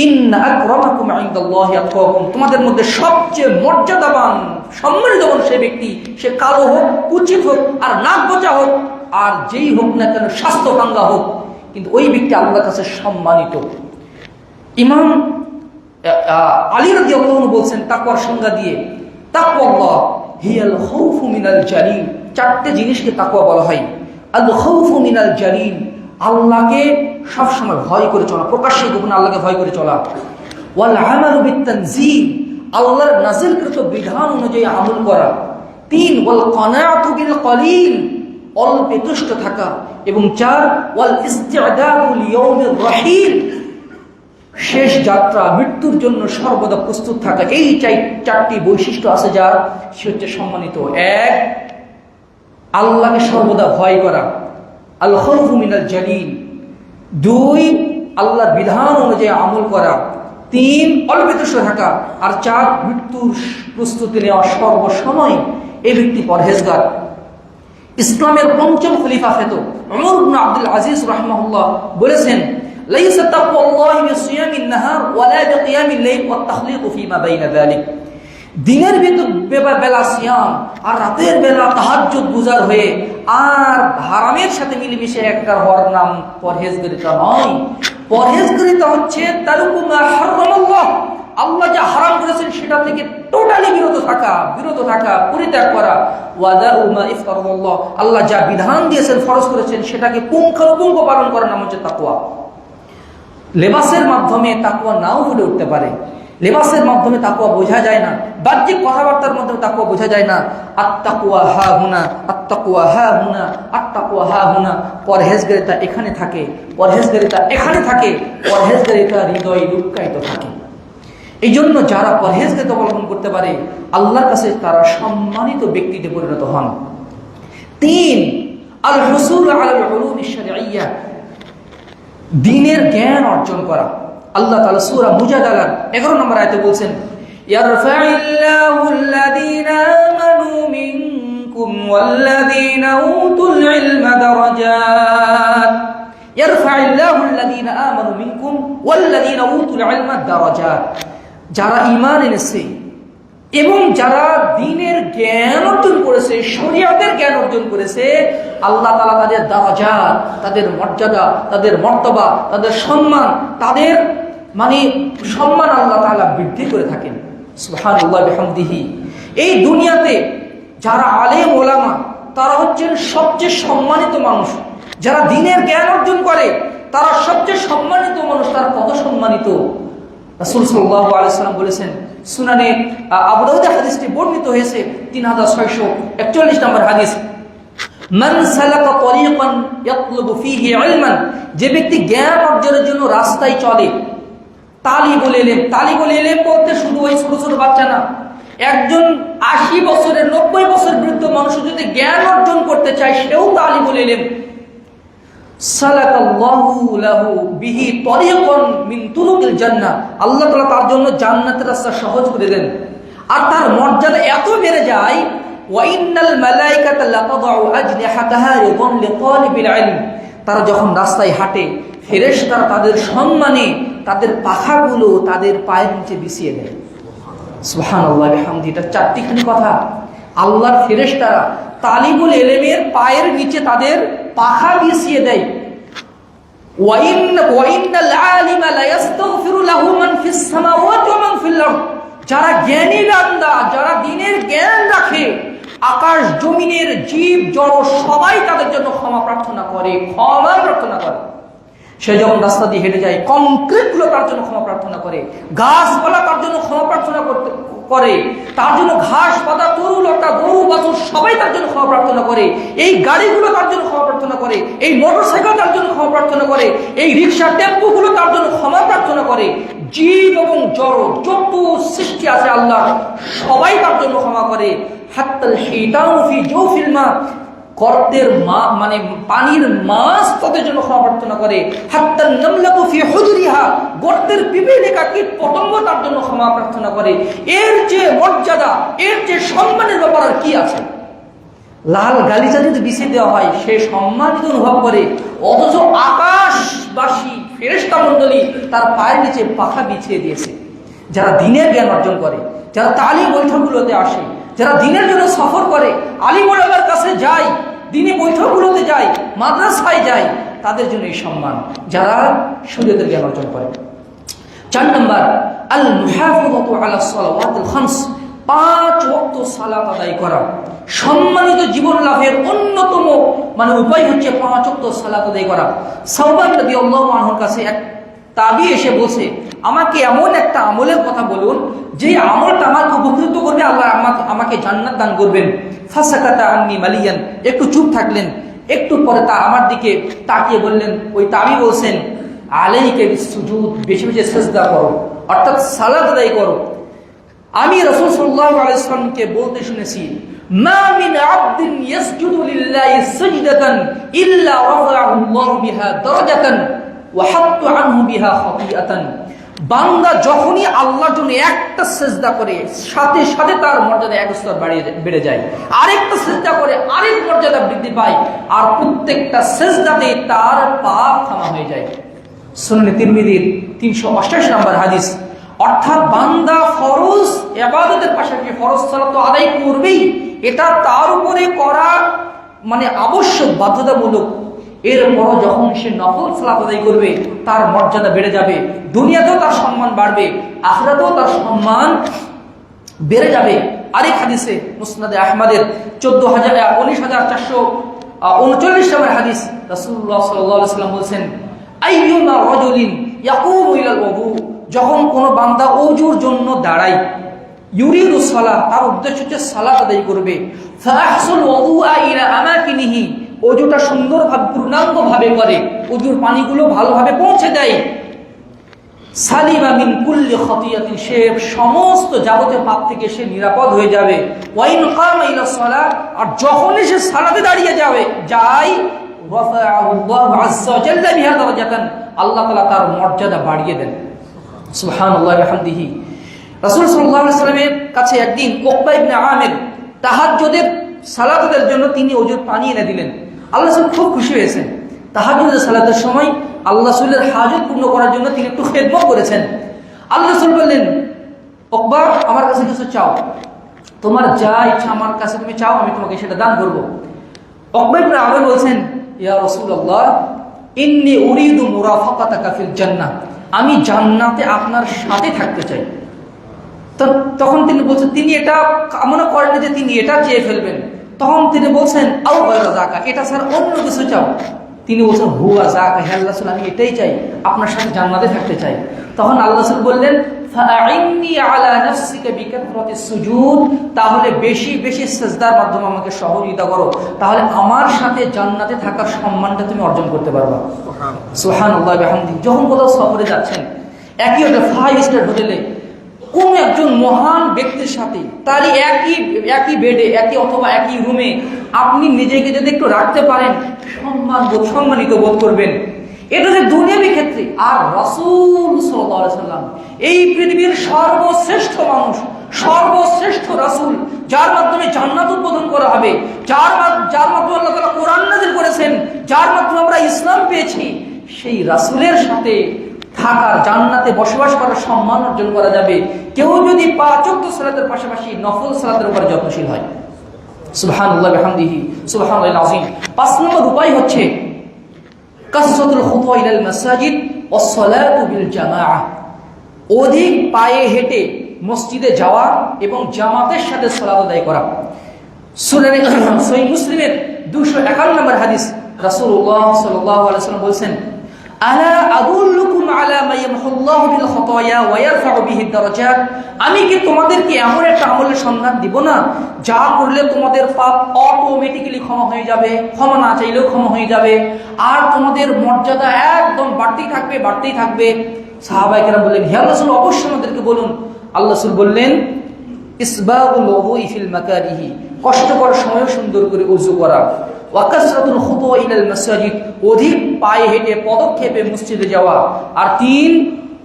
ইন্না আকরামাকুম ইনদাল্লাহি আতকাকুম, তোমাদের মধ্যে সবচেয়ে মর্যাদাবান সম্মানিতবান সেই ব্যক্তি, সে কালো হোক, কুচিত হোক, আর নাক বোচা হোক, আর যেই হোক না কেন, স্বাস্থ্য ভাঙ্গা হোক, কিন্তু ওই ব্যক্তি আল্লাহর কাছে সম্মানিত। ইমাম আলী রাদিয়াল্লাহু আনহু বলছেন তাকওয়ার সংজ্ঞা দিয়ে, তাকওয়াল্লাহ হিয়াল খাউফু মিনাল জালিল, চারটি জিনিসকে তাকওয়া বলা হয়। আল খাউফু মিনাল জালিল, আল্লাহকে সবসময় ভয় করে চলা, প্রকাশ্যে গোপনে আল্লাহকে ভয় করে চলা। ওয়াল আমালু বিত-তানজিল, আল্লাহর নাযিলকৃত বিধান অনুযায়ী আমল করা। 3 ওয়াল কানাআতু বিল কলিল, অল্পে তুষ্ট থাকা। এবং 4 ওয়াল ইস্তি'দাদু লিয়াউমির রাহিল, শেষ যাত্রা, মৃত্যুর জন্য সর্বদা প্রস্তুত থাকা। এই চারটি বৈশিষ্ট্য আছে যার, সে হচ্ছে সম্মানিত। 1 আল্লাহকে সর্বদা ভয় করা, আল খাউফু মিনাল জালিল। 2 আল্লাহর বিধান অনুযায়ী আমল করা। 3 অল্পে তুষ্ট থাকা। আর 4 মৃত্যুর প্রস্তুতি নেওয়া সর্বসময়। এই ব্যক্তি পরহেজগার। ইসলামের পঞ্চম খলিফা খ্যাত ওমর ইবনে আব্দুল আজিজ রাহিমাহুল্লাহ বলেছেন, লাইসা তাকওয়াল্লাহি বিসিয়ামিন নাহার ওয়ালা বিকিয়ামিল লাইল ওয়াত তাখলিকু ফীমা বাইনা যালিক, দিনের বেলা সিয়াম আর রাতের বেলা তাহাজ্জুদ গুজার হয়ে আর হারামের সাথে মিলেমিশে একাকার হওয়ার নাম পরহেজগারিতা নয়। পরহেজগারিতা হচ্ছে তারকু মা হারামাল্লাহ, আল্লাহ যা হারাম করেছেন সেটা থেকে টোটালি বিরত থাকা, পরিত্যাগ করা। ওয়াদাউ মা ইফতারাল্লাহ, আল্লাহ যা বিধান দিয়েছেন, ফরজ করেছেন, সেটাকে পুঙ্খানুপুঙ্খ পালন করার নাম হচ্ছে তাকওয়া। লেবাসের মাধ্যমে তাকওয়া নাও ফুটে উঠতে পারে, লেবাসের মাধ্যমে তাকওয়া বোঝা যায় না, বাহ্যিক কথাবার্তার মাধ্যমে তাকওয়া বোঝা যায় না। আত্তাকওয়া হা হুনা, আত্তাকওয়া হা হুনা, আত্তাকওয়া হা হুনা। পরহেজগারিতা এখানে থাকে, পরহেজগারিতা এখানে থাকে, পরহেজগারিতা হৃদয়ে লুক্কায়িত থাকে। এই জন্য যারা পরহেজগারিতা অবলম্বন করতে পারে, আল্লাহর কাছে তারা সম্মানিত ব্যক্তিতে পরিণত হন। 3 আল হুসুল আলাল উলুমিশ শারঈয়্যা, দ্বীনের জ্ঞান অর্জন করা। আল্লাহ তাআলা সূরা মুজাদালার 11 নম্বর আয়াতে বলছেন, ইয়ারফা'িল্লাহুল্লাযীনা আমানু মিনকুম ওয়াল্লাযীনা উতুল ইলমা দারাজাত, ইয়ারফা'িল্লাহুল্লাযীনা আমানু মিনকুম ওয়াল্লাযীনা উতুল ইলমা দারাজাত। যারা ঈমান এনেছে এবং যারা দ্বীনের জ্ঞান অর্জন করেছে, শরীয়তের জ্ঞান অর্জন করেছে, আল্লাহ তাআলা তাদের দারাজাত, তাদের মর্যাদা, তাদের মর্তবা, তাদের সম্মান, তাদের সম্মান আল্লাহ তাআলা বৃদ্ধি করে থাকেন। সুবহানাল্লাহি বিহামদিহি। এই দুনিয়াতে যারা আলেম ওলামা, তারা হচ্ছেন সবচেয়ে সম্মানিত মানুষ। যারা দ্বীনের জ্ঞান অর্জন করে, তারা সবচেয়ে সম্মানিত মানুষ। তারা কত সম্মানিত! রাসূল সাল্লাল্লাহু আলাইহি ওয়াসাল্লাম বলেছেন, সুনানে আবু দাউদে হাদিসটি বর্ণিত হয়েছে, 3641 নম্বর হাদিস, মান সালাকা তরিকান ইয়াতলুবু ফীহি ইলমান, যে ব্যক্তি জ্ঞান অর্জনের জন্য রাস্তায় চলে। তালিবুল ইলম বলতে শুধু ওই ছোট ছোট বাচ্চা না, একজন 80 বছরের 90 বছর বৃদ্ধ মানুষ যদি জ্ঞান অর্জন করতে চায়, সেও তালিবুল ইলম। সালাকাল্লাহু লাহু বিহি তরিকান মিন তুরুকিল জান্নাহ, আল্লাহ তাআলা তার জন্য জান্নাতের রাস্তা সহজ করে দেন। আর তার মর্যাদা এত বেড়ে যায়, ওয়া ইন্নাল মালায়েকাতা লাতাদউ আজনিহাতাহা রিদান লিতালিবিল ইলম, তারা যখন রাস্তায় হাঁটে, ফেরেশতারা তাদের সম্মানে তাদের পাখাগুলো তাদের পায়ের নিচে বিছিয়ে দেয়। সুবহানাল্লাহি বিহামদিহি। এটা চারটিখানি কথা। আল্লাহর ফেরেশতারা তালিবুল ইলমের পায়ের নিচে তাদের পাখা বিছিয়ে দেয়। ওয়াইন্নাল আলিমা লা ইস্তাগফিরু লাহু মান ফিস সামাওয়াতি ওয়া মান ফিল আরদ, যারা জ্ঞানী বান্দা, যারা দ্বীনের জ্ঞান রাখে, আকাশ জমিনের জীব জড় সবাই তাদের জন্য ক্ষমা প্রার্থনা করে। সে যখন রাস্তা দিয়ে হেঁটে যায়, কংক্রিটগুলো তার জন্য ক্ষমা প্রার্থনা করে, গাছপালা তার জন্য ক্ষমা প্রার্থনা করে, তার জন্য ঘাস পাতা, তরুলতা, গরু বাছুর সবাই তার জন্য ক্ষমা প্রার্থনা করে, এই গাড়িগুলো তার জন্য ক্ষমা প্রার্থনা করে, এই মোটরসাইকেল তার জন্য ক্ষমা প্রার্থনা প্রার্থনা করে, এই রিক্সা টেম্পোগুলো তার জন্য ক্ষমা প্রার্থনা করে, জীব এবং জড় যত সৃষ্টি আছে আল্লাহ সবাই তার জন্য ক্ষমা করে। হাত্তাল হিতাউ ফি জাওফিল মা, গর্তের মানে পানির মাছ তাদের জন্য ক্ষমা প্রার্থনা করে। হাত্তান নামলাতু ফি হুজরিহা, গর্তের পিপিলিকা কীট পতঙ্গ তার জন্য ক্ষমা প্রার্থনা করে। এর যে মর্যাদা, এর যে সম্মানের ব্যাপার আর কি আছে? লাল গালিচা যদি বিছিয়ে দেওয়া হয় সে সম্মানিত অনুভব করে, অথচ আকাশবাসী ফেরেশতা মণ্ডলী তার পায়ের নিচে পাখা বিছিয়ে দিয়েছে। যারা দিনের জ্ঞান অর্জন করে, যারা তালিম বৈঠকগুলোতে আসে, যারা দিনের জন্য সফর করে, আলিম ওলামার কাছে যায়, দিনী বৈঠকগুলোতে যায়, মাদ্রাসায় যায়, তাদের জন্য এই সম্মান, যারা শরীয়তের জ্ঞান অর্জন করে। 4 নম্বর, আল মুহাফাযাতু আলা সালাওয়াতিল খামস, 5 ওয়াক্ত সালাত আদায় করা। সম্মানিত জীবন লাভের অন্যতম উপায় হচ্ছে 5 ওয়াক্ত সালাত আদায় করা। সাওবান রাদিয়াল্লাহু আনহুর কাছে এক তাবি এসে বলছে, আমাকে এমন একটা আমলের কথা বলুন যে আমলটা আমাকে উপকৃত করবে, আল্লাহ আমাকে জান্নাত দান করবেন। ফাসাকাতা আন্নি মালিয়ান, একটু চুপ থাকলেন। একটু পরে তা আমার দিকে তাকিয়ে বললেন, ওই তাবি বলছেন, আলাইকা বিসসুজুদ, বেশি বেশি সিজদা করো, অর্থাৎ সালাত আদায় করো। আমি রাসূল সাল্লাল্লাহু আলাইহি ওয়াসাল্লামকে বলতে শুনেছি, মা মিন আবদিন ইয়াসজুদু লিল্লাহি সাজদাতান ইল্লা রাফা'াহু আল্লাহু বিহা দারাজাতান ওয়া হাত্তা আনহু বিহা খাতিআতান। বান্দা যখনই আল্লাহর জন্য একটা সিজদা করে, সাথে সাথে তার মর্যাদা এক স্তর বেড়ে যায়, আরেকটা সিজদা করে আরেক মর্যাদা বৃদ্ধি পায়, আর প্রত্যেকটা সিজদাতে তার পাপ ক্ষমা হয়ে যায়। সুনানে তিরমিজির 388 নম্বর হাদিস। অর্থাৎ বান্দা ফরজ ইবাদতের পাশাপাশি ফরজ সালাত তো আদায় করবেই, এটা তার উপরে করা আবশ্যক, বাধ্যতামূলক। এরপরও যখন সে নফল সালাত আদায় করবে তার মর্যাদা বেড়ে যাবে, দুনিয়াতেও তার সম্মান বাড়বে, আখিরাতেও তার সম্মান বেড়ে যাবে। আরেক হাদিসে মুসনাদে আহমদের 19,439 নম্বর হাদিস, রাসূলুল্লাহ সাল্লাল্লাহু আলাইহি ওয়াসাল্লাম বলেছেন, আইয়ুমা রাজুলিন ইয়াকুমু ইলাল ওযু, যখন কোনো বান্দা ওযুর জন্য দাঁড়ায়, ইউরিদুস সালাহ, তার উদ্দেশ্য হচ্ছে সালাত আদায় করবে, ফাহসুল ওযুআ ইলা আমাকিনিহি, ওযুটা সুন্দরভাবে পূর্ণাঙ্গভাবে করে, ওযুর পানিগুলো ভালোভাবে পৌঁছে দেয়, সালিমা মিন কুল্লি খাতিয়াতিন, সে সমস্ত যাবতীয় পাপ থেকে সে নিরাপদ হয়ে যাবে। ওয়া ইন কামা ইলা সালাহ, আর যখনই সে সালাতে দাঁড়িয়ে যায় রাফা'াহু আল্লাহু আযজা ওয়া জাল্লা বিহা দারাজাতান, আল্লাহ তাআলা তার মর্যাদা বাড়িয়ে দেন। সুবহানাল্লাহি ওয়া বিহামদিহি। রাসূল সাল্লাল্লাহু আলাইহি ওয়াসাল্লামের কাছে একদিন উকবা ইবনে আমির তাহাজ্জুদের সালাতের জন্য তিনি ওযুর পানি এনে দিলেন। আল্লাহ রাসূল খুব খুশি হয়েছেন। তাহাজ্জুদের সালাতের সময় আল্লাহ রাসূলের হাজত পূর্ণ করার জন্য তিনি একটু খেদমত করেছেন। আল্লাহ রাসূল বললেন, উকবা, আমার কাছে কিছু চাও, তোমার যা ইচ্ছা আমার কাছে তুমি চাও, আমি তোমাকে সেটা দান করব। উকবা ইবনে আমির বলছেন, ইয়া রাসূলুল্লাহ, ইন্নী উরিদু মুরাফাকাতাকা ফিল জান্নাহ, আমি জান্নাতে আপনার সাথে থাকতে চাই। তখন তিনি বলছেন, তিনি এটা কামনা করেন যে তিনি এটা চেয়ে ফেলবেন। তখন তিনি বলছেন, আও গায়রা যাকা, এটা স্যার অন্য কিছু চাও। তিনি বলছেন, হুয়া যাকা, হে আল্লাহ রাসূল, আমি এটাই চাই, আপনার সাথে জান্নাতে থাকতে চাই। তখন আল্লাহ রাসূল বললেন, ফাআইন্নি আলা নাফসিকা বিকাথরাতিস সুজুদ, তাহলে বেশি বেশি সিজদার মাধ্যমে আমাকে সহযোগিতা করো, তাহলে আমার সাথে জান্নাতে থাকার সম্মানটা তুমি অর্জন করতে পারবা। সুবহানাল্লাহি ওয়া বিহামদিহি। যখন কোথাও সফরে যাচ্ছেন, একই একটা 5 স্টার হোটেলে কোন একজন মহান ব্যক্তির সাথে, তারই একই বেডে, অথবা একই রুমে আপনি নিজেকে যদি একটু রাখতে পারেন, সম্মানিত বোধ করবেন। এটা যে দুনিয়াবী ক্ষেত্রে। আর রাসূল সাল্লাল্লাহু আলাইহি ওয়াসাল্লাম এই পৃথিবীর সর্বশ্রেষ্ঠ মানুষ, সর্বশ্রেষ্ঠ রাসূল, যার মাধ্যমে জান্নাত উদ্বোধন করা হবে, যার মাধ্যমে আল্লাহ তাআলা কোরআন নাযিল করেছেন, যার মাধ্যমে আমরা ইসলাম পেয়েছি, সেই রাসূলের সাথে থাকার, জান্নাতে বসবাস করার সম্মান অর্জন করা যাবে কেউ যদি 5 ওয়াক্ত সালাতের পাশাপাশি নফল সালাতের উপর যত্নশীল হয়। সুবহানাল্লাহি ওয়া বিহামদিহি, সুবহানাল্লাহিল আযীম। 5 নম্বর উপায় হচ্ছে কাসরাতুল খুতুওয়া ইলাল মাসাজিদ ওয়াস সালাতু বিল জামাআহ, অধিক পায়ে হেঁটে মসজিদে যাওয়া এবং জামাতের সাথে সালাত আদায় করা। সুনানে সহিহ মুসলিমের 251 নম্বর হাদিস, রাসূলুল্লাহ সাল্লাল্লাহু আলাইহি ওয়াসাল্লাম বলেছেন, আলা আদুল্লুকুম আলা মা ইয়ামহুল্লাহু বিল খাতায়া ওয়া ইয়ারফাউ বিহি দারাজাত, আমি কি তোমাদেরকে এমন একটা আমলের সন্ধান দিব না যা করলে তোমাদের পাপ অটোমেটিক্যালি ক্ষমা হয়ে যাবে, ক্ষমা না চাইলেও ক্ষমা হয়ে যাবে, আর তোমাদের মর্যাদা একদম বাড়তেই থাকবে, বাড়তেই থাকবে। সাহাবায়ে কেরাম বললেন, হে আল্লাহ রাসূল, অবশ্যই আমাদেরকে বলুন। আল্লাহ রাসূল বললেন, ইসবাগুল ওযুই ফিল মাকারিহি, কষ্ট করার সময় সুন্দর করে ওযু করা, ওয়া কাসরাতুল খুতুওয়া ইলাল মাসাজিদ, অধিক পায়ে হেঁটে পদক্ষেপে মসজিদে যাওয়া, আর 3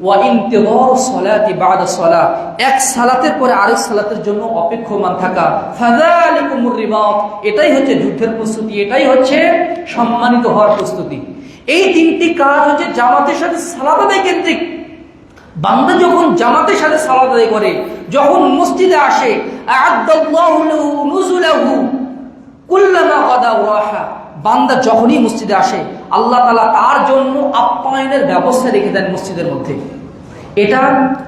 ওয়া ইনতিযারুস সালাতি বা'দা সালাহ, এক সালাতের পরে আরেক সালাতের জন্য অপেক্ষমান থাকা। ফাযালিকুমুর রিবাত, এটাই হচ্ছে যুদ্ধের প্রস্তুতি, এটাই হচ্ছে সম্মানিত হওয়ার প্রস্তুতি। এই 3টি কাজ হচ্ছে জামাতের সাথে সালাত আদায় কেন্দ্রিক। বান্দা যখন জামাতের সাথে সালাত আদায় করে, যখন মসজিদে আসে, আ'আদাল্লাহু লাহু নুজুলাহু কুল্লামা গাদা ওয়া রাহা, বান্দা যখনই মসজিদে আসে আল্লাহ তাআলা তার জন্য আপ্যায়নের ব্যবস্থা রেখে দেন মসজিদের মধ্যে। এটা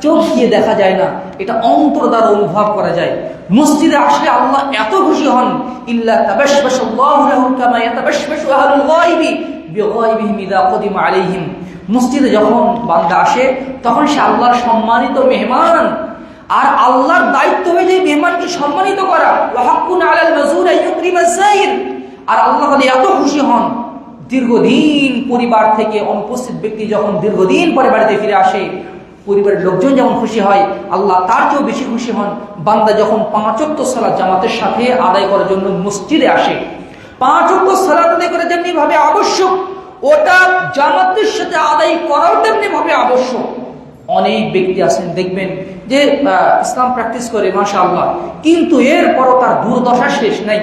চোখ দিয়ে দেখা যায় না, এটা অন্তর দ্বারা অনুভব করা যায়। মসজিদে আসলে আল্লাহ এত খুশি হন, ইল্লা তাবাশশাল্লাহু লাহুম কামা ইয়াতাবাশশাশু আহলুল গায়বি বিগায়বিহিম ইযা কুদিমা আলাইহিম, মসজিদে যখন বান্দা আসে তখন সে আল্লাহর সম্মানিত মেহমান, আর আল্লাহর দায়িত্ব হয়ে যায় মেহমানকে সম্মানিত করা। ওয়া হাক্কুন আলাল মাজুর আইয়ুকরিমাজ যায়ির, আর আল্লাহ তাআলা এত খুশি হন, দীর্ঘদিন পরিবার থেকে অনুপস্থিত ব্যক্তি যখন দীর্ঘদিন পরে বাড়িতে ফিরে আসে, পরিবারের লোকজন যেমন খুশি হয়, আল্লাহ তার চেয়েও বেশি খুশি হন বান্দা যখন 5 ওয়াক্ত সালাত জামাতের সাথে আদায় করার জন্য মসজিদে আসে। 5 ওয়াক্ত সালাত আদায় করা যেমনি ভাবে আবশ্যক, ওটা জামাতের সাথে আদায় করাও তেমনি ভাবে আবশ্যক। অনেক ব্যক্তি আছেন দেখবেন যে ইসলাম প্র্যাকটিস করে মাশাআল্লাহ, কিন্তু এরপরও তার দুর্দশা শেষ নাই।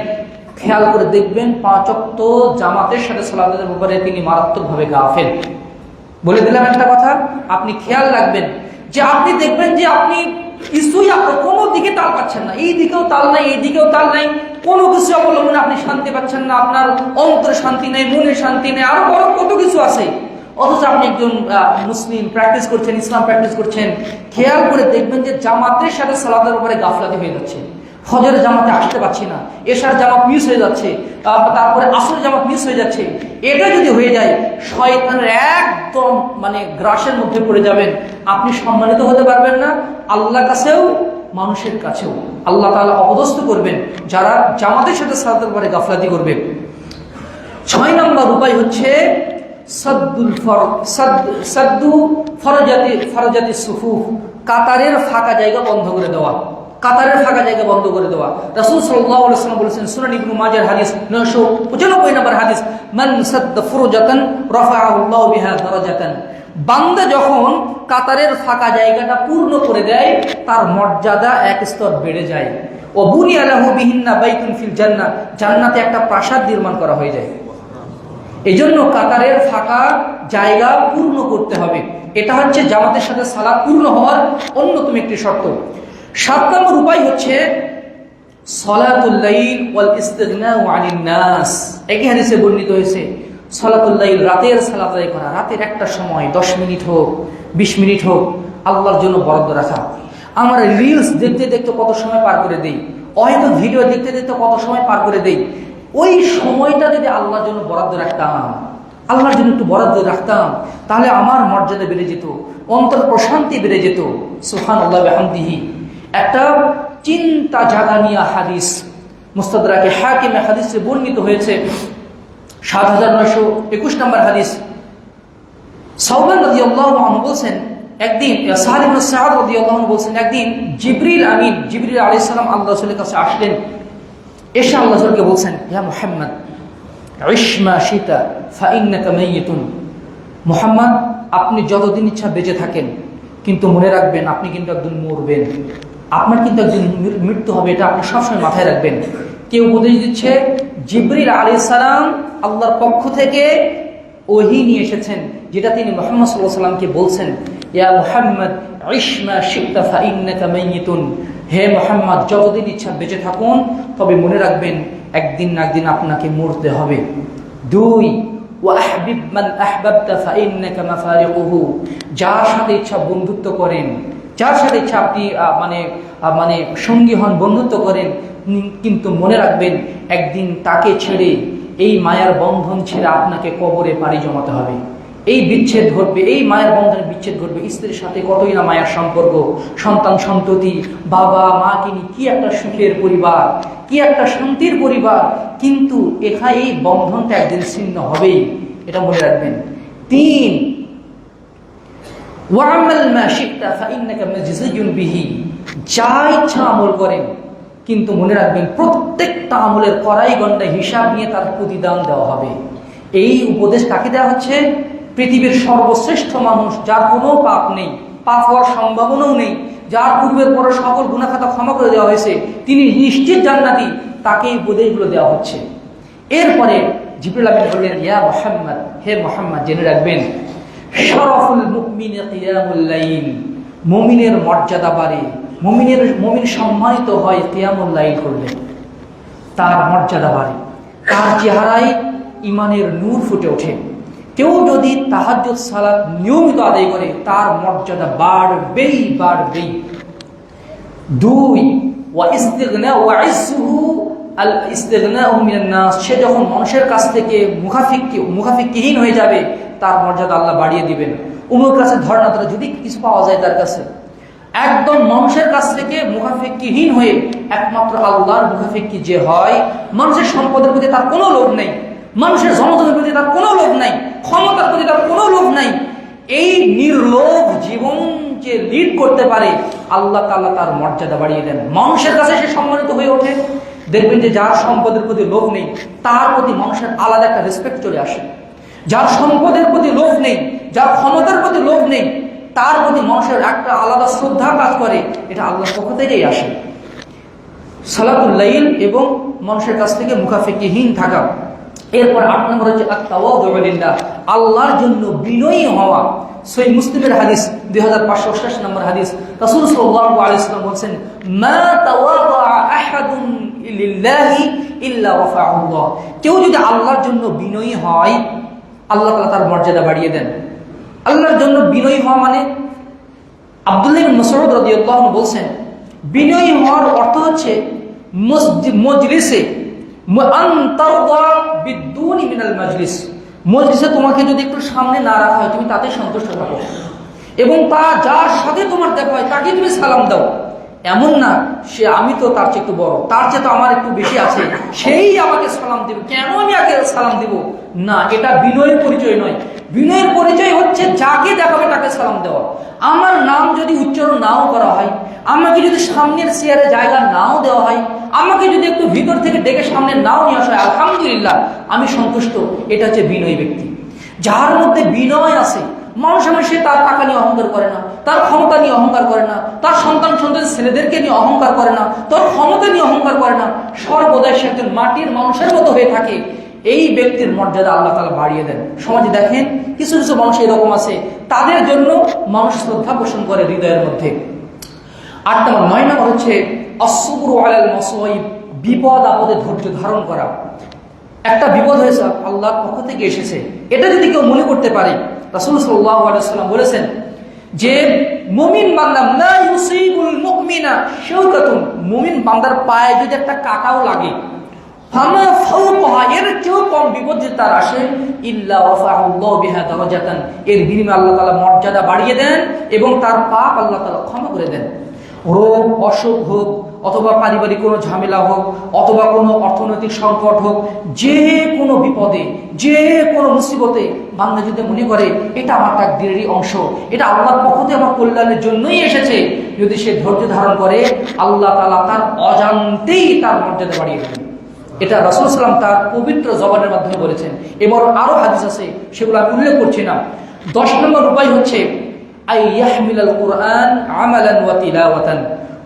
খেয়াল করে দেখবেন 5 ওয়াক্ত জামাতের সাথে সালাতের ব্যাপারে তিনি মারাত্মকভাবে গাফেল। বলে দিলাম একটা কথা, আপনি খেয়াল রাখবেন যে আপনি দেখবেন যে আপনি কিছুই কোনো দিকে তাল পাচ্ছেন না, এই দিকেও তাল নাই, এই দিকেও তাল নাই, কোনো কিছু অবলম্বনে আপনি শান্তি পাচ্ছেন না, আপনার অন্তরে শান্তি নেই, মনে শান্তি নেই, আরো বড় কত কিছু আছে। অথচ আপনি একজন মুসলিম প্র্যাকটিস করছেন, ইসলাম প্র্যাকটিস করছেন, খেয়াল করে দেখবেন যে জামাতের সাথে সালাতের উপরে গাফলাতি হয়ে যাচ্ছে। ফজরের জামাতে আসতে পারছি না, এশার জামাত মিস হয়ে যাচ্ছে, তারপরে আসরের জামাত মিস হয়ে যাচ্ছে। এটা যদি হয়ে যায় শয়তানের একদম গ্রাসের মধ্যে পড়ে যাবেন, আপনি সম্মানিত হতে পারবেন না, আল্লাহর কাছেও মানুষের কাছেও। আল্লাহ তাআলা অপদস্থ করবেন যারা জামাতের সাথে সালাতের উপরে গাফলাতি করবে। 6 নম্বর উপায় হচ্ছে সাদ্দু ফরজাতি সুফুফ, কাতারের ফাঁকা জায়গা বন্ধ করে দেওয়া, কাতারের ফাঁকা জায়গা বন্ধ করে দেওয়া। রাসূল সাল্লাল্লাহু আলাইহি ওয়াসাল্লাম বলেছেন, সুনান ইবনে মাজার হাদিস 995 নম্বর হাদিস, মান সাদ্দা ফুরজাতান রাফাআহু আল্লাহু বিহা দারাজাতান, বান্দা যখন কাতারের ফাঁকা জায়গাটা পূর্ণ করে দেয় তার মর্যাদা এক স্তর বেড়ে যায়। ওয়া বুনিয়া লাহু বিহিন্না বাইতুন ফিল জান্নাহ, জান্নাতে একটা প্রাসাদ নির্মাণ করা হয়ে যায়। এজন্য কাতারের ফাঁকা জায়গা পূর্ণ করতে হবে, এটা হচ্ছে জামাতের সাথে সালাত পূর্ণ হওয়ার অন্যতম একটি শর্ত। 7 নম্বর উপায় হচ্ছে সালাতুল লাইল ওয়াল ইস্তিগনাউ আনিন নাস। একই হাদিসে বর্ণিত হয়েছে সালাতুল লাইল, রাতের সালাত আদায় করা, রাতের একটা সময় 10 মিনিট হোক 20 মিনিট হোক আল্লাহর জন্য বরাদ্দ রাখা। আমরা রিলস দেখতে দেখতে কত সময় পার করে দেই, হয়তো ভিডিও দেখতে দেখতে কত সময় পার করে দেই। ওই সময়টা যদি আল্লাহর জন্য বরাদ্দ রাখতাম, আল্লাহর জন্য একটু বরাদ্দ রাখতাম, তাহলে আমার মর্যাদা বেড়ে যেত, অন্তর প্রশান্তি বেড়ে যেত। সুবহানাল্লাহ ওয়া বিহামদিহি। একটা চিন্তা জাগানিয়া হাদিস মুস্তাদরাকে হাকিমে হাদিসে বর্ণিত হয়েছে, 7921 নম্বর হাদিস। সাওবান রাদিয়াল্লাহু আনহু বলেন, একদিন সাহাব ইবনে সাদ রাদিয়াল্লাহু আনহু বলেন, একদিন জিবরিল আলাইহিস সালাম আল্লাহ রাসূলের কাছে আসলেন। এসে আল্লাহ রাসূলকে বলেন, ইয়া মুহাম্মদ ইশ মা শিতা ফাইন্নাকা মাইয়িতুন, মুহাম্মদ আপনি যতদিন ইচ্ছা বেঁচে থাকেন, কিন্তু মনে রাখবেন আপনি কিন্তু একদিন মরবেন, আপনার কিন্তু একদিন মৃত্যু হবে, এটা আপনি সবসময় মাথায় রাখবেন। কেউ উপদেশ দিচ্ছে, জিবরিল আলাইহিস সালাম আল্লাহর পক্ষ থেকে ওহী নিয়ে এসেছেন, যেটা তিনি মুহাম্মদ সাল্লাল্লাহু আলাইহি ওয়াসাল্লামকে বলছেন, ইয়া মুহাম্মদ ইশ মা শিতা ফাইন্নাকা মাইয়িতুন, হে মুহাম্মদ যতদিন ইচ্ছা বেঁচে থাকুন, তবে মনে রাখবেন একদিন না একদিন আপনাকে মরতে হবে। 2 ওয়া আহবিব মান আহবাবতা ফাইন্নাকা মাফারিকুহু, যার সাথে ইচ্ছা বন্ধুত্ব করেন, যার সাথে ইচ্ছা আপনি সঙ্গী হন, বন্ধুত্ব করেন, কিন্তু মনে রাখবেন একদিন তাকে ছেড়ে, এই মায়ার বন্ধন ছেড়ে আপনাকে কবরে পাড়ি জমাতে হবে। এই বিচ্ছেদ ঘটবে, এই মায়ের বন্ধনের বিচ্ছেদ ঘটবে, স্ত্রীর সাথে কতই না মায়ের সম্পর্ক, সন্তান সন্ততি, বাবা মাকে নিয়ে কি একটা সুখের পরিবার, কি একটা শান্তির পরিবার, কিন্তু এখানে এই বন্ধনটা একদিন ছিন্ন হবেই, এটা মনে রাখবেন। 3, ওয়া'মাল মা শি'তা ফাইন্নাকা মাজজুজুন বিহি, যা ইচ্ছা আমল করেন, কিন্তু মনে রাখবেন প্রত্যেকটা আমলের কড়াই গন্ডায় হিসাব নিয়ে তার প্রতিদান দেওয়া হবে। এই উপদেশ কাকে দেওয়া হচ্ছে? পৃথিবীর সর্বশ্রেষ্ঠ মানুষ, যার কোনো পাপ নেই, পাপ হওয়ার সম্ভাবনাও নেই, যার পূর্বের পরে সকল গুনাহ খাতা ক্ষমা করে দেওয়া হয়েছে, তিনি নিশ্চিত জান্নাতি, তাকে এই উপদেশগুলো দেওয়া হচ্ছে। এরপরে জিবরিল আমিন বললেন, ইয়া মুহাম্মদ, হে মুহাম্মদ, জেনে রাখবেন শরফুল মুমিন কিয়ামুল লাইল, মুমিনের মর্যাদা বাড়ে, মুমিন সম্মানিত হয় কিয়ামুল লাইল করলে, তার মর্যাদা বাড়ে, তার চেহারায় ইমানের নূর ফুটে ওঠে। কেউ যদি তাহাজ্জুদ সালাত নিয়মিত আদায় করে, তার মর্যাদা বাড়বেই বাড়বেই। 2, ওয়া ইস্তিগনা ওয়া ইজ্জুহু আল ইস্তিগনাউ মিনান নাস, সে যখন মানুষের কাছ থেকে মুখাফিকিহীন হয়ে যাবে, তার মর্যাদা আল্লাহ বাড়িয়ে দিবেন। উমর কাছে ধর্ণা ধরে যদি কিছু পাওয়া যায় তার কাছে, একদম মানুষের কাছ থেকে মুখাফিকিহীন হয়ে একমাত্র আল্লাহর মুখাফিকি যে হয়, মানুষের সম্পদের প্রতি তার কোনো লোভ নেই, মানুষের জনগণের প্রতি তার কোনো লোভ নাই, ক্ষমতার প্রতি তার কোনো লোভ নাই, এই নির্লোভ জীবন যে লিড করতে পারে, আল্লাহ তাআলা তার মর্যাদা বাড়িয়ে দেন, মানুষের কাছে সে সম্মানিত হয়ে ওঠে। দেখবেন যে যার সম্পদের প্রতি লোভ নেই, তার প্রতি মানুষের আলাদা একটা রেসপেক্ট চলে আসে। যার সম্পদের প্রতি লোভ নেই, যার ক্ষমতার প্রতি লোভ নেই, তার প্রতি মানুষের একটা আলাদা শ্রদ্ধা কাজ করে, এটা আল্লাহর পক্ষ থেকেই আসে। সালাতুল লাইল এবং মানুষের কাছ থেকে মুখাফিকিহীন থাকা। এরপর 8 নম্বর হচ্ছে আত-তাওয়াদু লিল্লাহ, আল্লাহর জন্য বিনয়ী হওয়া। সহিহ মুসলিমের হাদিস 2588 নম্বর হাদিস, রাসূল সাল্লাল্লাহু আলাইহি ওয়াসাল্লাম বলেন, মা তাওয়াদা আহাদুন লিল্লাহি ইল্লা রাফা'হু আল্লাহ, কেউ যদি আল্লাহর জন্য বিনয়ী হয়, আল্লাহ তাআলা তার মর্যাদা বাড়িয়ে দেন। আল্লাহর জন্য বিনয়ী হওয়া মানে, আব্দুল্লাহ ইবনে মাসউদ রাদিয়াল্লাহু আনহু বলেন, বিনয়ী হওয়ার অর্থ হচ্ছে মজলিসে মজলিসে তোমাকে যদি একটু সামনে না রাখা হয়, তুমি তাতে সন্তুষ্ট থাকো, এবং তা যার সাথে তোমার দেখা হয় তাকে তুমি সালাম দাও। এমন না সে আমি তো তার চেয়ে একটু বড়, তার চেয়ে তো আমার একটু বেশি আছে, সেই আমাকে সালাম দেবে, কেন আমি আগে সালাম দিব? না, এটা বিনয়ের পরিচয় নয়। বিনয়ের পরিচয় হচ্ছে যাকে দেখাবে তাকে সালাম দেওয়া। আমার নাম যদি উচ্চারণ নাও করা হয়, আমাকে যদি সামনের চেয়ারে জায়গা নাও দেওয়া হয়, আমাকে যদি একটু ভিতর থেকে ডেকে সামনে নাও নিয়ে আসা হয়, আলহামদুলিল্লাহ, আমি সন্তুষ্ট। এটা হচ্ছে বিনয়ী ব্যক্তি। যার মধ্যে বিনয় আছে, মানুষ সে তার টাকা নিয়ে অহংকার করে না, তার ক্ষমতা নিয়ে অহংকার করে না, তার সন্তান ছেলেদেরকে নিয়ে অহংকার করে না, তার ক্ষমতা নিয়ে অহংকার করে না, সর্বদাই সে একজন মাটির মানুষের মতো হয়ে থাকে। এই ব্যক্তির মর্যাদা আল্লাহ তাআলা বাড়িয়ে দেন। সমাজে দেখেন কিছু কিছু মানুষ এরকম আছে, তাদের জন্য মানুষ শ্রদ্ধা পোষণ করে হৃদয়ের মধ্যে। 8 নম্বর 9 নম্বর হচ্ছে আসবরু আলাল মাসাইব, বিপদ আপদে ধৈর্য ধারণ করা। একটা বিপদ হয়েছে, আল্লাহর পক্ষ থেকে এসেছে, এটা যদি কেউ মনে করতে পারে, রাসূল সাল্লাল্লাহু আলাইহি ওয়াসাল্লাম বলেছেন যে মুমিন বান্দা লা ইউসিবুল মুমিনা শাওকাতুন, মুমিন বান্দার পায়ে যদি একটা কাঁটাও লাগে, ফামা ফাওকাহা, এর চেয়েও কম বিপদ যদি তার আসে, ইল্লা রাফা'হু আল্লাহু বিহা দারাজাতান, এর বিনিময়ে আল্লাহ তাআলা মর্যাদা বাড়িয়ে দেন এবং তার পাপ আল্লাহ তাআলা ক্ষমা করে দেন। রোগ অসুখ হোক, অথবা পারিবারিক কোনো ঝামেলা হোক, অথবা কোনো অর্থনৈতিক সংকট হোক, যে কোনো বিপদে, যে কোনো মুসিবতে বান্দা যদি মনে করে এটা আমার তাকদীরেরই অংশ, এটা আল্লাহর পক্ষ থেকে আমার কল্যাণের জন্যই এসেছে, যদি সে ধৈর্য ধারণ করে, আল্লাহ তাআলা তার অজান্তেই তার মর্যাদা বাড়িয়ে দেবেন। এটা রাসূল সাল্লাল্লাহু আলাইহি ওয়াসাল্লাম তার পবিত্র জবানের মাধ্যমে বলেছেন। এবার আরো হাদিস আছে, সেগুলো আমি উল্লেখ করছি না। 10 নম্বর উপায় হচ্ছে আইয়াহমিলাল কুরআন আমালান ওয়া তিলাওয়াতান,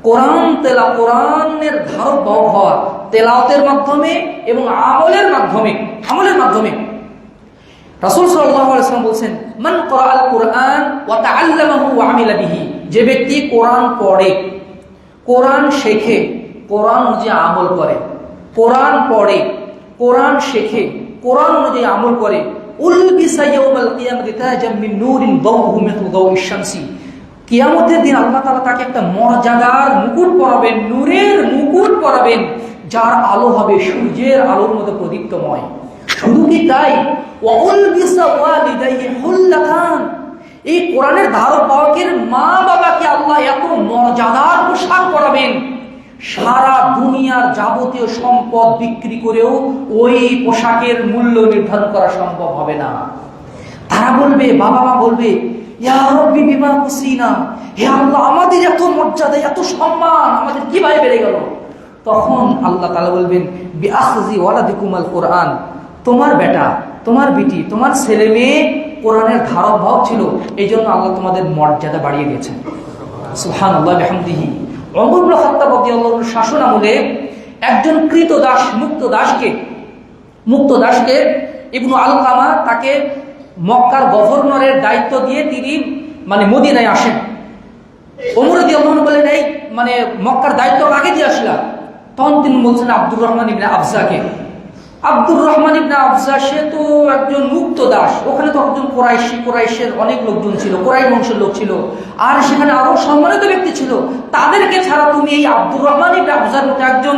কোরআনের ধারক বাহক হওয়া, তেলাওয়াতের মাধ্যমে এবং আমলের মাধ্যমে। রাসূল সাল্লাল্লাহু আলাইহি ওয়াসাল্লাম বলেন, মান ক্বারাআল কুরআন ওয়া তাআল্লামাহু ওয়া আমিলা বিহি, যে ব্যক্তি কোরআন পড়ে, কোরআন শেখে, কোরআন অনুযায়ী আমল করে, কোরআন পড়ে, কোরআন শেখে, কোরআন অনুযায়ী আমল করে, উলবিসা ইয়াউমাল কিয়ামাতি তাজাম মিন নূরিন দাওহু মিথলু দাওইশ শামসি, কিয়ামতের দিন আল্লাহ তাআলা তাকে একটা মর্যাদার মুকুট পরাবেন, নূরের মুকুট পরাবেন, যার আলো হবে সূর্যের আলোর মতো প্রদীপ্তময়। শুধু কি তাই, ওয়া উলবিসা ওয়ালিদাইহি কোরআনের ধারক বাহকের মা বাবাকে আল্লাহ এত মর্যাদার পোশাক পরাবেন, সারা দুনিয়ার যাবতীয় সম্পদ বিক্রি করেও ওই পোশাকের মূল্য নির্ধারণ করা সম্ভব হবে না। তারা বলবে, বাবা মা বলবে, ইয়া রাব্বি বিমা কুসিনা, হে আল্লাহ আমাদের এত মর্যাদা এত সম্মান আমাদের কিভাবে বেড়ে গেল? তখন আল্লাহ তাআলা বলবেন, বিআখজি ওয়ালাদিকুমাল কোরআন, তোমার বেটা, তোমার বিটি, তোমার ছেলে মেয়ে কোরআনের ধারক বাহক ছিল, এই জন্য আল্লাহ তোমাদের মর্যাদা বাড়িয়ে দিয়েছেন। সুবহানাল্লাহ বিহামদিহি। ওমর ইবনে খাত্তাব রাদিয়াল্লাহু আনহু শাসন আমলে একজন কৃতদাস মুক্ত দাসকে ইবনু আলকামা তাকে মক্কার গভর্নরের দায়িত্ব দিয়ে তিনি মদিনায় আসেন। ওমর রাদিয়াল্লাহু আনহু বলেন, এই মক্কার দায়িত্ব আগে দিয়ে আসলাম। তখন তিনি বলছেন আব্দুর রহমান ইবনে আফজাকে। আব্দুর রহমান ইবনে আফজা সে তো একজন মুক্ত দাস, ওখানে তো একজন কোরাইশের অনেক লোকজন ছিল, কোরাই বংশের লোক ছিল, আর সেখানে আরো সম্মানিত ব্যক্তি ছিল। তাদেরকে ছাড়া তুমি এই আব্দুর রহমান ইবনে আফজার মতো একজন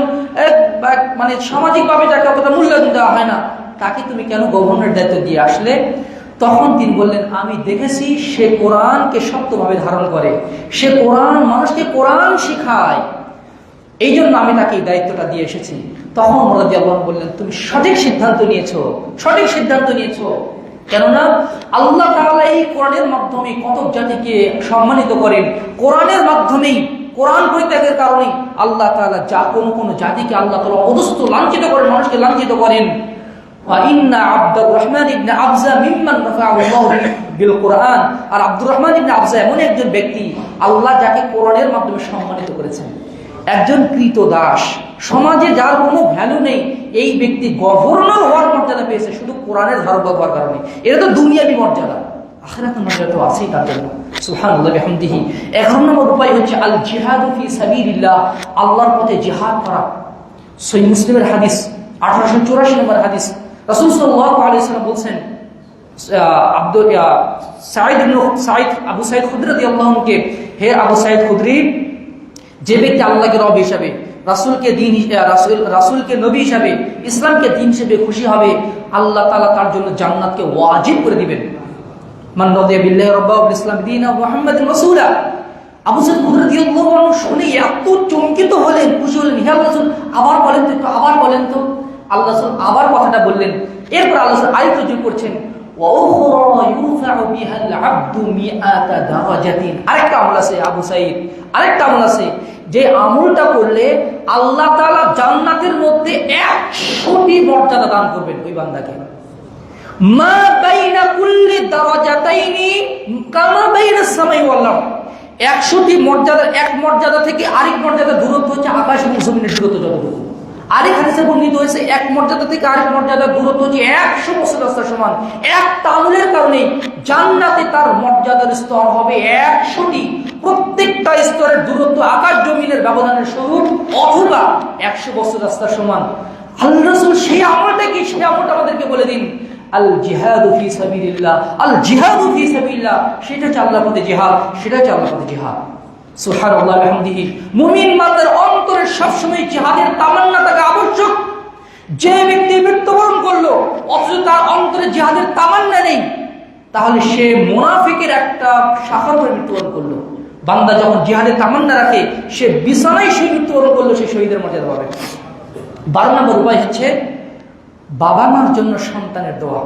সামাজিকভাবে যাকে অতটা মূল্যায়ন দেওয়া হয় না, তাকে তুমি কেন গভর্নরের দায়িত্ব দিয়ে আসলে? তখন তিনি বললেন, আমি দেখেছি সে কোরআনকে শক্তভাবে ধারণ করে, সে মানুষকে কোরআন শিখায়, এই জন্য আমি তাকে এই দায়িত্বটা দিয়ে এসেছি। তখন রাদিয়াল্লাহু বললেন, তুমি সঠিক সিদ্ধান্ত নিয়েছো। কেননা আল্লাহ তাআলা এই কোরআনের মাধ্যমে কত জাতিকে সম্মানিত করেন। কোরআনের মাধ্যমেই, কোরআন পরিত্যাগের কারণে আল্লাহ তাআলা কোনো জাতিকে আল্লাহ তাআলা অধস্থ লাঞ্ছিত করেন, মানুষকে লাঞ্ছিত করেন। আব্দুর রহমান ইবনে আফজা মিম্মান রাফাআল্লাহু বিল কোরআন, আর আব্দুর রহমান ইবনে আফজা এমন একজন ব্যক্তি আল্লাহ যাকে কোরআনের মাধ্যমে সম্মানিত করেছেন। একজন কৃতদাস, সমাজে যার কোনো ভ্যালু নেই, এই ব্যক্তি গভর্নর হওয়ার মর্যাদা পেয়েছে শুধু কোরআনের ধারক হওয়ার কারণে। এটা তো দুনিয়াবি মর্যাদা, আখিরাতের মর্যাদা তো আছেই তার জন্য। সুবহানাল্লাহ বিহামদিহি। 11 নম্বর উপায় হচ্ছে আল জিহাদু ফি সাবিলিল্লাহ, আল্লাহর পথে জিহাদ করা। সহিহ মুসলিমের হাদিস 1884 নম্বর হাদিস, রাসূল সাল্লাল্লাহু আলাইহি ওয়াসাল্লাম বলছেন, আবু সাঈদ খুদরি রাদিয়াল্লাহু আনহু কে, হে আবু সাঈদ খুদরি, যে ব্যক্তি আল্লাহকে রব হিসাবে, রাসূলকে নবী হিসাবে, ইসলামকে দিন হিসেবে খুশি হবে, আল্লাহ তাআলা তার জন্য জান্নাতকে ওয়াজিব করে দিবেন। মান রাদিয়া বিল্লাহি রাব্বাহু ওয়া বিল ইসলামি দীনাহু ওয়া মুহাম্মাদিন রাসূলা। আবু সাঈদ খুদরি রাদিয়াল্লাহু আনহু শুনে এত চমকিত হলেন, খুশি হলেন, হে আল্লাহ রাসূল আবার বলেন তো। আল্লাহ রাসূল আবার কথাটা বললেন। এরপর আল্লাহ রাসূল আয়াত যোগ করছেন, ওয়া উখরা ইউরফাউ বিহাল আবদু মিআতা দারাজাতিন। আরেকটা আমল আছে আবু সাঈদ, আরেকটা আমল আছে, যে আমলটা করলে আল্লাহ তাআলা জান্নাতের মধ্যে 100টি মর্যাদা দান করবেন ওই বান্দাকে। মা বাইনা কুল্লি দারাজাতাইনি কামা বাইনা সামাই ওয়াল আরদ। 100টি মর্যাদার এক মর্যাদা থেকে আরেক মর্যাদা দূরত্ব হচ্ছে আকাশ এবং জমিনের দূরত্ব যতটুকু। আরেক হাদিসে বর্ণিত হয়েছে এক মর্যাদা থেকে আরেক মর্যাদার দূরত্ব হচ্ছে 100 বছর রাস্তার সমান। একটা আমলের কারণে জান্নাতে তার মর্যাদার স্তর হবে 100টি। প্রত্যেকটা স্তরের দূরত্ব আকাশ জমিনের ব্যবধানের স্বরূপ, অথবা 100 বছর রাস্তার সমান। আল্লাহ রাসূল সেই আমলটা কি, সেই আমলটা আমাদেরকে বলে দিন। আল জিহাদু ফি সাবিলিল্লাহ, আল জিহাদু ফি সাবিলিল্লাহ, সেটা হচ্ছে আল্লাহর পথে জিহাদ, সেটা হচ্ছে আল্লাহর পথে জিহাদ। সুবহানাল্লাহ ওয়া বিহামদিহি। মুমিন বান্দার অন্তরে সবসময় জিহাদের তামান্না থাকা আবশ্যক। যে ব্যক্তি মৃত্যুবরণ করলো অথচ তার অন্তরে জিহাদের তামান্না নেই, তাহলে সে মুনাফিকের একটা শাখার উপরে মৃত্যুবরণ করলো। বান্দা যখন জিহাদের তামান্না রাখে, সে বিছানায় সে মৃত্যুবরণ করলো, সে শহীদের মর্যাদা পাবে। 12 নম্বর উপায় হচ্ছে বাবা মার জন্য সন্তানের দোয়া।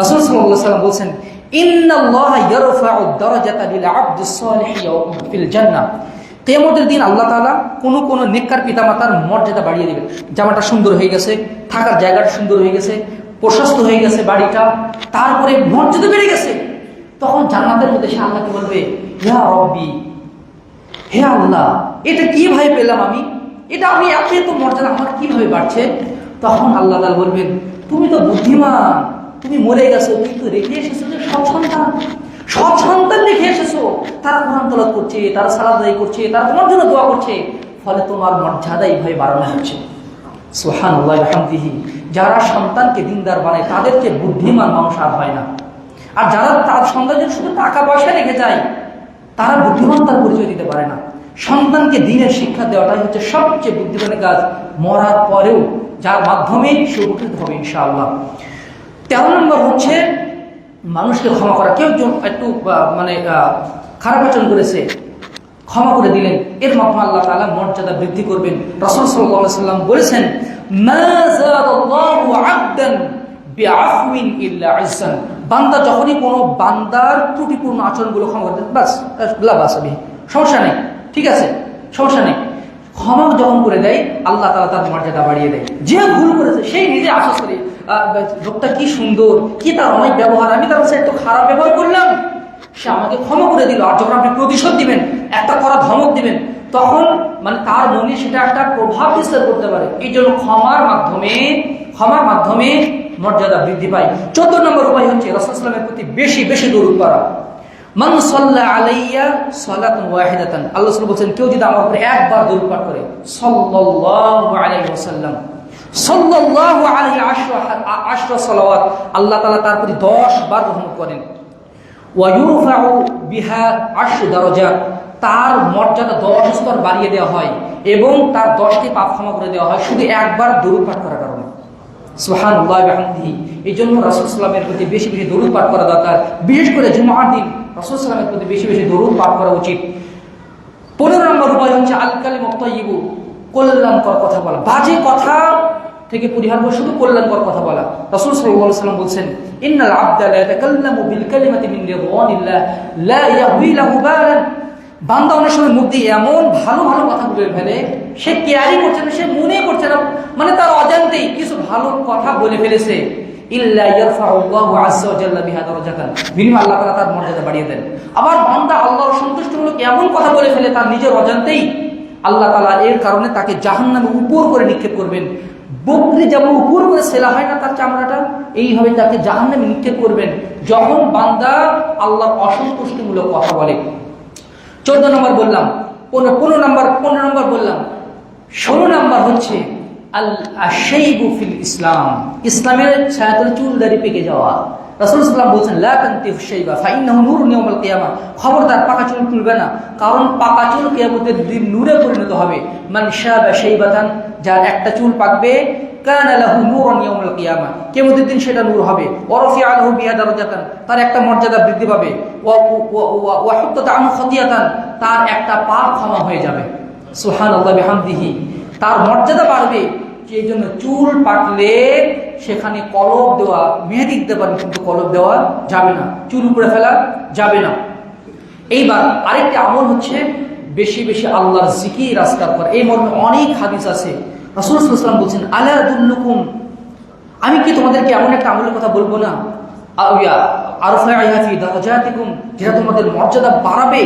রাসূল সাল্লাল্লাহু আলাইহি ওয়াসাল্লাম বলেছেন, ইন্নাল্লাহা ইয়ারফাউ দারাজাতা লিল আবদিস সালিহি ফিল জান্নাহ। কিয়ামতের দিন আল্লাহ তাআলা কোন নেককার পিতামাতার মর্যাদা বাড়িয়ে দিবেন। জামাটা সুন্দর হয়ে গেছে, থাকার জায়গাটা সুন্দর হয়ে গেছে, প্রশস্ত হয়ে গেছে বাড়িটা, তারপরে মর্যাদা বেড়ে গেছে। তখন জান্নাতের মধ্যে সে আল্লাহকে বলবে, ইয়া রব্বি, হে আল্লাহ, এটা কিভাবে পেলাম আমি? এটা আমি এত মর্যাদা আমার কিভাবে বাড়ছে? তখন আল্লাহ তাআলা বলবেন, তুমি তো বুদ্ধিমান, তুমি মরে গেছো কিন্তু রেখে এসেছো যে সৎ সন্তান রেখে এসেছো। তারা কোরআন তেলাওয়াত করছে, তারা সালাত আদায় করছে, তারা তোমার জন্য দোয়া করছে, ফলে তোমার মর্যাদা এইভাবে বাড়ানো হচ্ছে। সুবহানাল্লাহ ওয়া বিহামদিহি। যারা সন্তানকে দিনদার বানায় তাদেরকে বুদ্ধিমান মানুষ আর হয় না। আর যারা তার সন্তানের শুধু টাকা পয়সা রেখে যায়, তারা বুদ্ধিমত্তার পরিচয় দিতে পারে না। সন্তানকে দ্বীনের শিক্ষা দেওয়াটাই হচ্ছে সবচেয়ে বুদ্ধিমানের কাজ, মরার পরেও যার মাধ্যমে সে উপকৃত হবে ইনশাআল্লাহ। 13 নম্বর হচ্ছে মানুষকে ক্ষমা করা, কেউ একটু মানে খারাপ আচরণ করেছে, ক্ষমা করে দিলেন, এর মাধ্যমে আল্লাহ তাআলা মর্যাদা বৃদ্ধি করবেন। রাসূল সাল্লাল্লাহু আলাইহি সাল্লাম বলেছেন, মা যাদাল্লাহু আবদান বিআফওয়িন ইল্লা ইজ্জান। বান্দা যখনই কোনো বান্দার ত্রুটিপূর্ণ আচরণগুলো ক্ষমা করে দেন, বাস লা বাস বিহি, সমস্যা নেই, ঠিক আছে, সমস্যা নেই, ক্ষমা যখন করে দেয় আল্লাহ তাআলা তার মর্যাদা বাড়িয়ে দেয়। যে ভুল করেছে সেই নিজে আফসোস করে, লোকটা কি সুন্দর, কি তার অনেক ব্যবহার, আমি তার সাথে একটু খারাপ ব্যবহার করলাম, সে আমাকে ক্ষমা করে দিল। আর যখন আপনি প্রতিশোধ দিবেন, একটা করা ধমক দিবেন, তখন মানে তার মনে সেটা একটা প্রভাব বিস্তার করতে পারে। এই জন্য ক্ষমার মাধ্যমে মর্যাদা বৃদ্ধি পায়। 14 নম্বর উপায় হচ্ছে রাসূল সাল্লাল্লাহু আলাইহি ওয়াসাল্লামের প্রতি বেশি বেশি দরুদ পড়া। মান সাল্লা আলাইয়া সালাতান ওয়াহিদাতান, আল্লাহ রাসূল বলেন, কেউ যদি আমার উপরে একবার দরুদ পাঠ করে, সাল্লাল্লাহু আলাইহি ওয়াসাল্লাম, সাল্লাল্লাহু আলাইহি আশরা সালাওয়াত, আল্লাহ তাআলা তার প্রতি 10 বার রহমত করেন। ওয়া ইউরফাউ বিহা 10 দারাজাত, তার মর্যাদা 10 স্তর বাড়িয়ে দেওয়া হয় এবং তার 10টি পাপ ক্ষমা করে দেওয়া হয় শুধু একবার দরুদ পাঠ করার কারণে। সুবহানাল্লাহ ওয়া বিহামদিহি। এই জন্য রাসূল সাল্লাল্লাহু আলাইহি ওয়াসাল্লামের প্রতি বেশি বেশি দরুদ পাঠ করা দরকার। বিশেষ করে জুমার দিন রাসূল সাল্লাল্লাহু আলাইহি ওয়াসাল্লামের প্রতি বেশি বেশি দরুদ পাঠ করা উচিত। 15 নম্বর উপায় হচ্ছে আল কালিমুত তাইয়্যিবু, কল্যাণকর কথা বলা। বাজে কথা থেকে পরিহার করে শুধু কল্যাণকর কথা বলা। রাসূল সাল্লাল্লাহু আলাইহি ওয়াসাল্লাম বলেন, ইন্নাল আবদা লা ইয়াতাকাল্লামু বিল কালিমাতি মিন রিদওয়ানিল্লাহ লা ইয়াহউই লাহু বালান। বান্দা অনেক সময় মুখ দিয়ে এমন ভালো ভালো কথা বলে ফেলে, সে কেয়ারই করছে না, সে মনে করছে না, মানে তার অজান্তেই কিছু ভালো কথা বলে ফেলেছে। ইল্লা ইয়ারফাউল্লাহু আযজা ওয়া জাল্লা বিহা দারাজাতান, বিনিময়ে আল্লাহ তাআলা তার মর্যাদা বাড়িয়ে দেন। আবার বান্দা আল্লাহর সন্তুষ্টিমূলক এমন কথা বলে ফেলে তার নিজের অজান্তেই, আল্লাহ তাআলা এর কারণে তাকে জাহান্নামে উপর করে নিক্ষেপ করবেন। বকরি যেমন উপর করে সেলা হয় না তার চামড়াটা, এইভাবে তাকে জাহান্নামে নিক্ষেপ করবেন যখন বান্দা আল্লাহর অসন্তুষ্টিমূলক কথা বলে। 14 নম্বর বললাম, 15 নম্বর বললাম। 16 নম্বর হচ্ছে আল আশাইবু ফিল ইসলাম, ইসলামের ছায়াতলে চুল দাড়ি পেকে যাওয়া। রাসূল সাল্লাল্লাহু আলাইহি ওয়াসাল্লাম বলেছেন, লা তানতিফ শাইবা ফাইন্নাহু নূরুন ইয়াউমাল কিয়ামা, খবরদার পাকা চুল তুলবে না, কারণ পাকা চুল কিয়ামতের দিন নূরে পরিণত হবে। মান শাবা শাইবাতান, যার একটা চুল পাকবে, কানা লাহু নূরুন ইয়াউমাল কিয়ামা, কিয়ামতের দিন সেটা নূর হবে। ওয়া রাফিআ লাহু বিহা দারাজাতান, তার একটা মর্যাদা বৃদ্ধি পাবে। ওয়া হুত্তাত আনহু খাতিয়াতান, তার একটা পাপ ক্ষমা হয়ে যাবে। সুবহানাল্লাহি বিহামদিহি, তার মর্যাদা বাড়বে। এই জন্য চুল পাকলে সেখানে কলব দেওয়া, মেহেদি দিতে পারেন, কিন্তু কলব দেওয়া যাবে না, চুল উপরে ফেলা যাবে না। এইবার আরেকটি আমল হচ্ছে বেশি বেশি আল্লাহর জিকির আজকার করা। এই মর্মে অনেক হাদিস আছে। রাসূল সাল্লাল্লাহু আলাইহি ওয়াসাল্লাম বলেছেন, আলা আদুল্লুকুম, আমি কি তোমাদেরকে এমন একটা আমলের কথা বলবো না, আরফাইহা ফি দারাজাতিকুম, যেটা তোমাদের মর্যাদা বাড়াবে,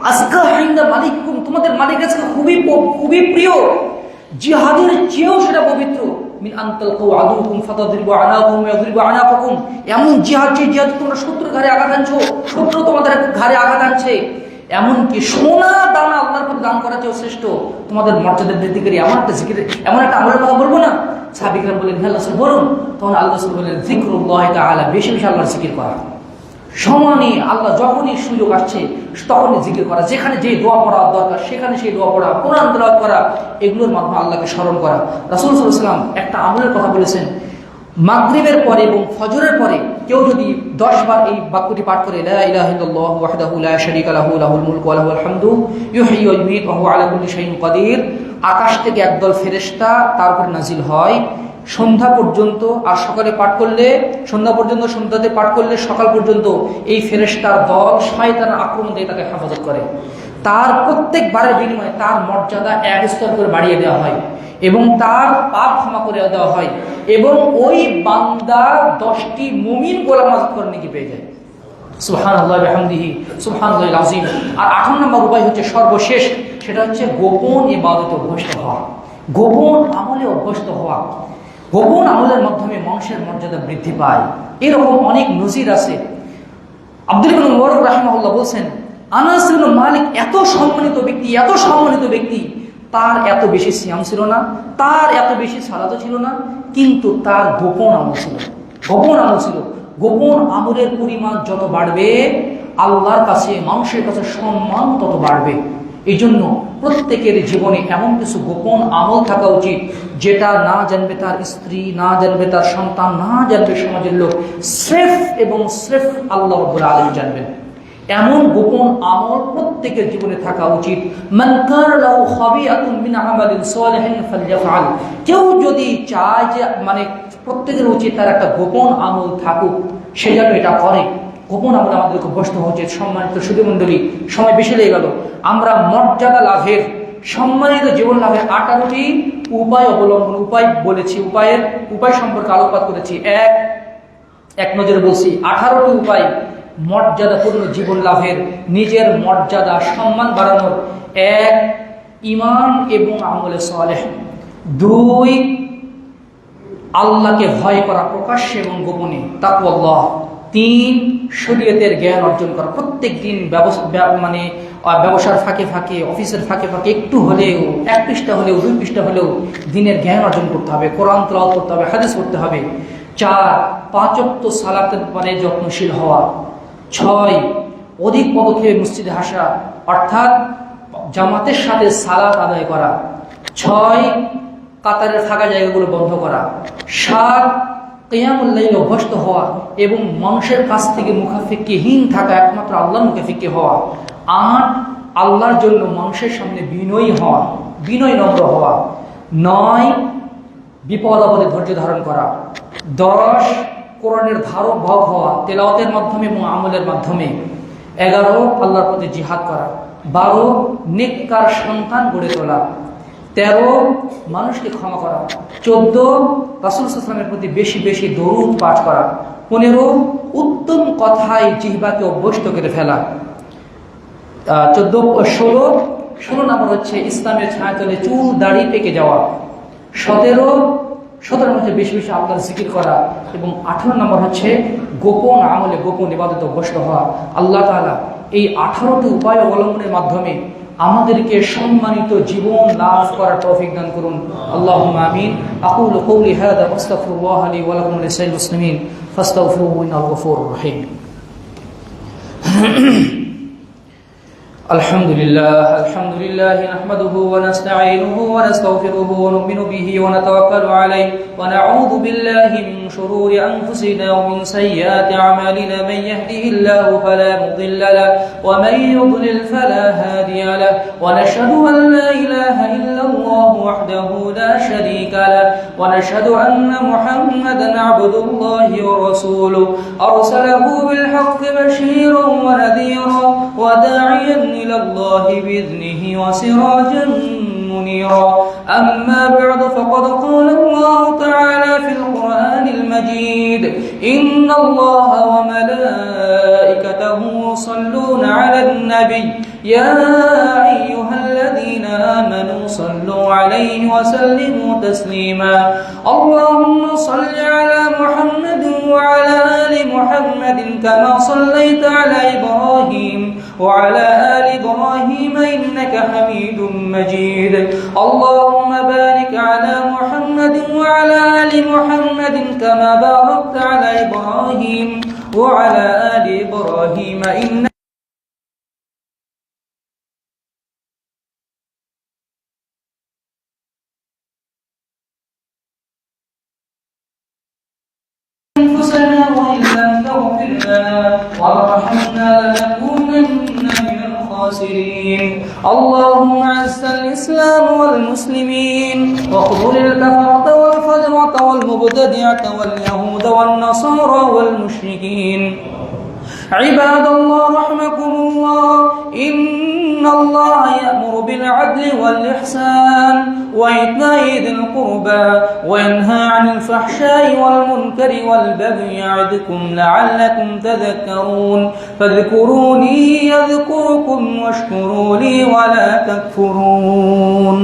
আজকা ইনদা মালিকুম, তোমাদের মালিকের কাছে খুবই খুবই প্রিয়, জিহাদের চেয়েও সেটা পবিত্র। মিন আনতালকু আদুকুম ফাতাদরিবু আনাকুম ইয়াদরিবু আনাকুম, এমন জিহাদ, যে জিহাদ তোমরা শত্রুর ঘাড়ে আঘাত আনছো, শত্রু তোমাদের ঘাড়ে আঘাত আনছে, এমনকি সোনা দানা আল্লাহর পথে দান করা চেয়েও শ্রেষ্ঠ। তোমাদের মর্যাদা বৃদ্ধি করে এমন একটা জিকির, এমন একটা আমলের কথা বলবো না? সাহাবীরা বললেন, হে আল্লাহ রাসূল বলুন। তখন আল্লাহ রাসূল বললেন, যিকরুল্লাহি তাআলা, বেশি বেশি আল্লাহর জিকির করা। সমানে আল্লাহ যখনই সুযোগ আসছে তখনই জিকির করা, যেখানে যে দোয়া পড়া দরকার সেখানে সেই দোয়া পড়া, কোরআন তেলাওয়াত করা, এগুলোর মাধ্যমে আল্লাহকে স্মরণ করা। রাসূল সাল্লাল্লাহু আলাইহি ওয়াসাল্লাম একটা আমলের কথা বলেছেন, মাগরিবের পরে এবং ফজরের পরে কেউ যদি 10 বার এই বাক্যটি পাঠ করে, লা ইলাহা ইল্লাল্লাহু ওয়াহদাহু লা শারীকা লাহু লাহুল মুলকু ওয়া লাহুল হামদু ইউহয়ি ওয়া ইউমীতু ওয়া হুয়া আলা কুল্লি শাইইন কাদির, আকাশ থেকে একদল ফেরেশতা তার উপর নাজিল হয় সন্ধ্যা পর্যন্ত। আর সকালে পাঠ করলে সন্ধ্যা পর্যন্ত, সন্ধ্যাতে পাঠ করলে সকাল পর্যন্ত এই ফেরেশতার দল শয়তানের আক্রমণ দিয়ে তাকে হেফাজত করে। তার প্রত্যেকবারের বিনিময়ে তার মর্যাদা এক স্তর করে বাড়িয়ে দেওয়া হয় এবং তার পাপ ক্ষমা করে দেওয়া হয় এবং ওই বান্দা 10টি মুমিন গোলাম আজাদ করে নাকি পেয়ে যায়। সুবহানাল্লাহি ওয়া বিহামদিহি সুবহানাল্লাহিল আযীম। আর 8 নম্বর উপায় হচ্ছে সর্বশেষ, সেটা হচ্ছে গোপন ইবাদতে অভ্যস্ত হওয়া, গোপন আমলে অভ্যস্ত হওয়া। গোপন আমলের মাধ্যমে মানুষের মর্যাদা বৃদ্ধি পায়। এরকম অনেক নজির আছে। আব্দুল ইবনে মুবারক রাহিমাহুল্লাহ বলেন, আনাস ইবনে মালিক এত সম্মানিত ব্যক্তি, তার এত বেশি সিয়াম ছিল না, তার এত বেশি সালাতও ছিল না, কিন্তু তার গোপন আমল ছিল। গোপন আমলের পরিমাণ যত বাড়বে, আল্লাহর কাছে, মানুষের কাছে সম্মান তত বাড়বে। এই জন্য প্রত্যেকের জীবনে এমন কিছু গোপন আমল থাকা উচিত যেটা না জানবে তার স্ত্রী, না জানবে তার সন্তান, না জানবে সমাজের লোক, স্রেফ এবং স্রেফ আল্লাহ রাব্বুল আলামিন জানবেন। এমন গোপন আমল প্রত্যেকের জীবনে থাকা উচিত। মান কানা লাহু খাবিয়াতুন মিন আমালিন সালিহিন ফালইফআল। কেউ যদি চায় যে প্রত্যেকের উচিত তার একটা গোপন আমল থাকুক, সে যেন এটা করে। গোপন আমল আমাদেরকে বসতে হচ্ছে। সম্মানিত সুধীমণ্ডলী, সময় বেশি লেগে গেল। আমরা মর্যাদা লাভের, সম্মানিত জীবন লাভের 18টি উপায় অবলম্বন, উপায় বলেছি, উপায় সম্পর্কে আলোকপাত করেছি। এক নজরে বলছি 18টি উপায় মর্যাদাপূর্ণ জীবন লাভের, নিজের মর্যাদা সম্মান বাড়ানোর। 1, ঈমান এবং আমলে সালেহ। 2, আল্লাহকে ভয় করা প্রকাশ্যে এবং গোপনে, তাকওয়াল্লাহ। 3, শরীয়তের জ্ঞান অর্জন করা। প্রত্যেক দিন ব্যবসার ফাঁকে ফাঁকে, অফিসের ফাঁকে ফাঁকে একটু হলেও, 1 পৃষ্ঠা হলেও, 2 পৃষ্ঠা হলেও দিনের জ্ঞান অর্জন করতে হবে, কোরআন তেলাওয়াত করতে হবে, হাদিস পড়তে হবে। 4, 5 ওয়াক্ত সালাতের পরে যত্নশীল হওয়া। 6, অধিক পদক্ষেপে মসজিদে আসা, অর্থাৎ জামাতের সাথে সালাত আদায় করা। 6, কাতারের ফাঁকা জায়গাগুলো বন্ধ করা। 7, কিয়ামুল লাইল অভ্যস্ত হওয়া এবং মানুষের কাছ থেকে মুখাফিক্কিহীন থাকা, একমাত্র আল্লাহর মুখাফিক্কি হওয়া। 8, আল্লাহর জন্য মানুষের সামনে বিনয়ী হওয়া, বিনয় নম্র হওয়া। 9, বিপদ আপদে ধৈর্য ধারণ করা। 10, কোরআনের ধারক ভাব হওয়া, তেলাওয়াতের মাধ্যমে এবং আমলের মাধ্যমে। 11, আল্লাহর প্রতি জিহাদ করা। 12, নেককার সন্তান গড়ে তোলা। 13, মানুষকে ক্ষমা করা। 14, রাসূল সাল্লাল্লাহু আলাইহি ওয়াসাল্লামের প্রতি বেশি বেশি দরুদ পাঠ করা। 15, উত্তম কথায় জিহ্বাকে অভ্যস্ত করে ফেলা। 16 নম্বর হচ্ছে ইসলামের ছায়াতলে চুল দাড়ি পেকে যাওয়া। 17 নম্বর হচ্ছে বেশি বেশি আল্লাহর জিকির করা। এবং 18 নম্বর হচ্ছে গোপন আমলে, গোপন ইবাদতে অভ্যস্ত হওয়া। আল্লাহ তাআলা এই 18টি উপায় অবলম্বনের মাধ্যমে আমাদেরকে সম্মানিত জীবন লাভ করার তৌফিক দান করুন। আল্লাহুম্মা আমিন। আকুলু কওলি হাযা ওয়াস্তাগফিরুল্লাহ লি ওয়া লাকুম ওয়া লিসাইরিল মুসলিমিন ফাস্তাগফিরুহু ইন্নাহু গফুরুর রহিম। الحمد لله نحمده ونستعينه ونستغفره ونؤمن به ونتوكل عليه ونعوذ بالله من شرور أنفسنا ومن سيئات أعمالنا. من يهده الله فلا مضل له ومن يضلل فلا هادي له ونشهد أن لا إله إلا الله وحده لا شريك له ونشهد أن محمدا عبد الله ورسوله أرسله بالحق بشيرا ونذيرا وداعيا إلى الله بإذنه وسراجا منيرا. أما بعد فقد قال الله تعالى في القرآن المجيد إن الله وملائكته يصلون على النبي يا أيها الذين آمنوا صلوا عليه وسلموا تسليما. اللهم صل على محمد وعلى آل محمد كما صليت على إبراهيم وعلى آل إبراهيم إنك حميد مجيد. اللهم بارك على محمد وعلى آل محمد كما باركت على إبراهيم وعلى آل إبراهيم إنك أنفسنا وإن لم تغفر لنا وارحمنا لنكونن من الخاسرين. اللهم أعز الإسلام والمسلمين واخذل الكفرة والفجرة والمبتدعة واليهود والنصارى والمشركين. عباد الله رحمكم الله إن الله يأمر بالعدل والإحسان وإيتاء ذي القربى وينهى عن الفحشاء والمنكر والبغي يعظكم لعلكم تذكرون. فاذكروني يذكركم واشكروا لي ولا تكفرون.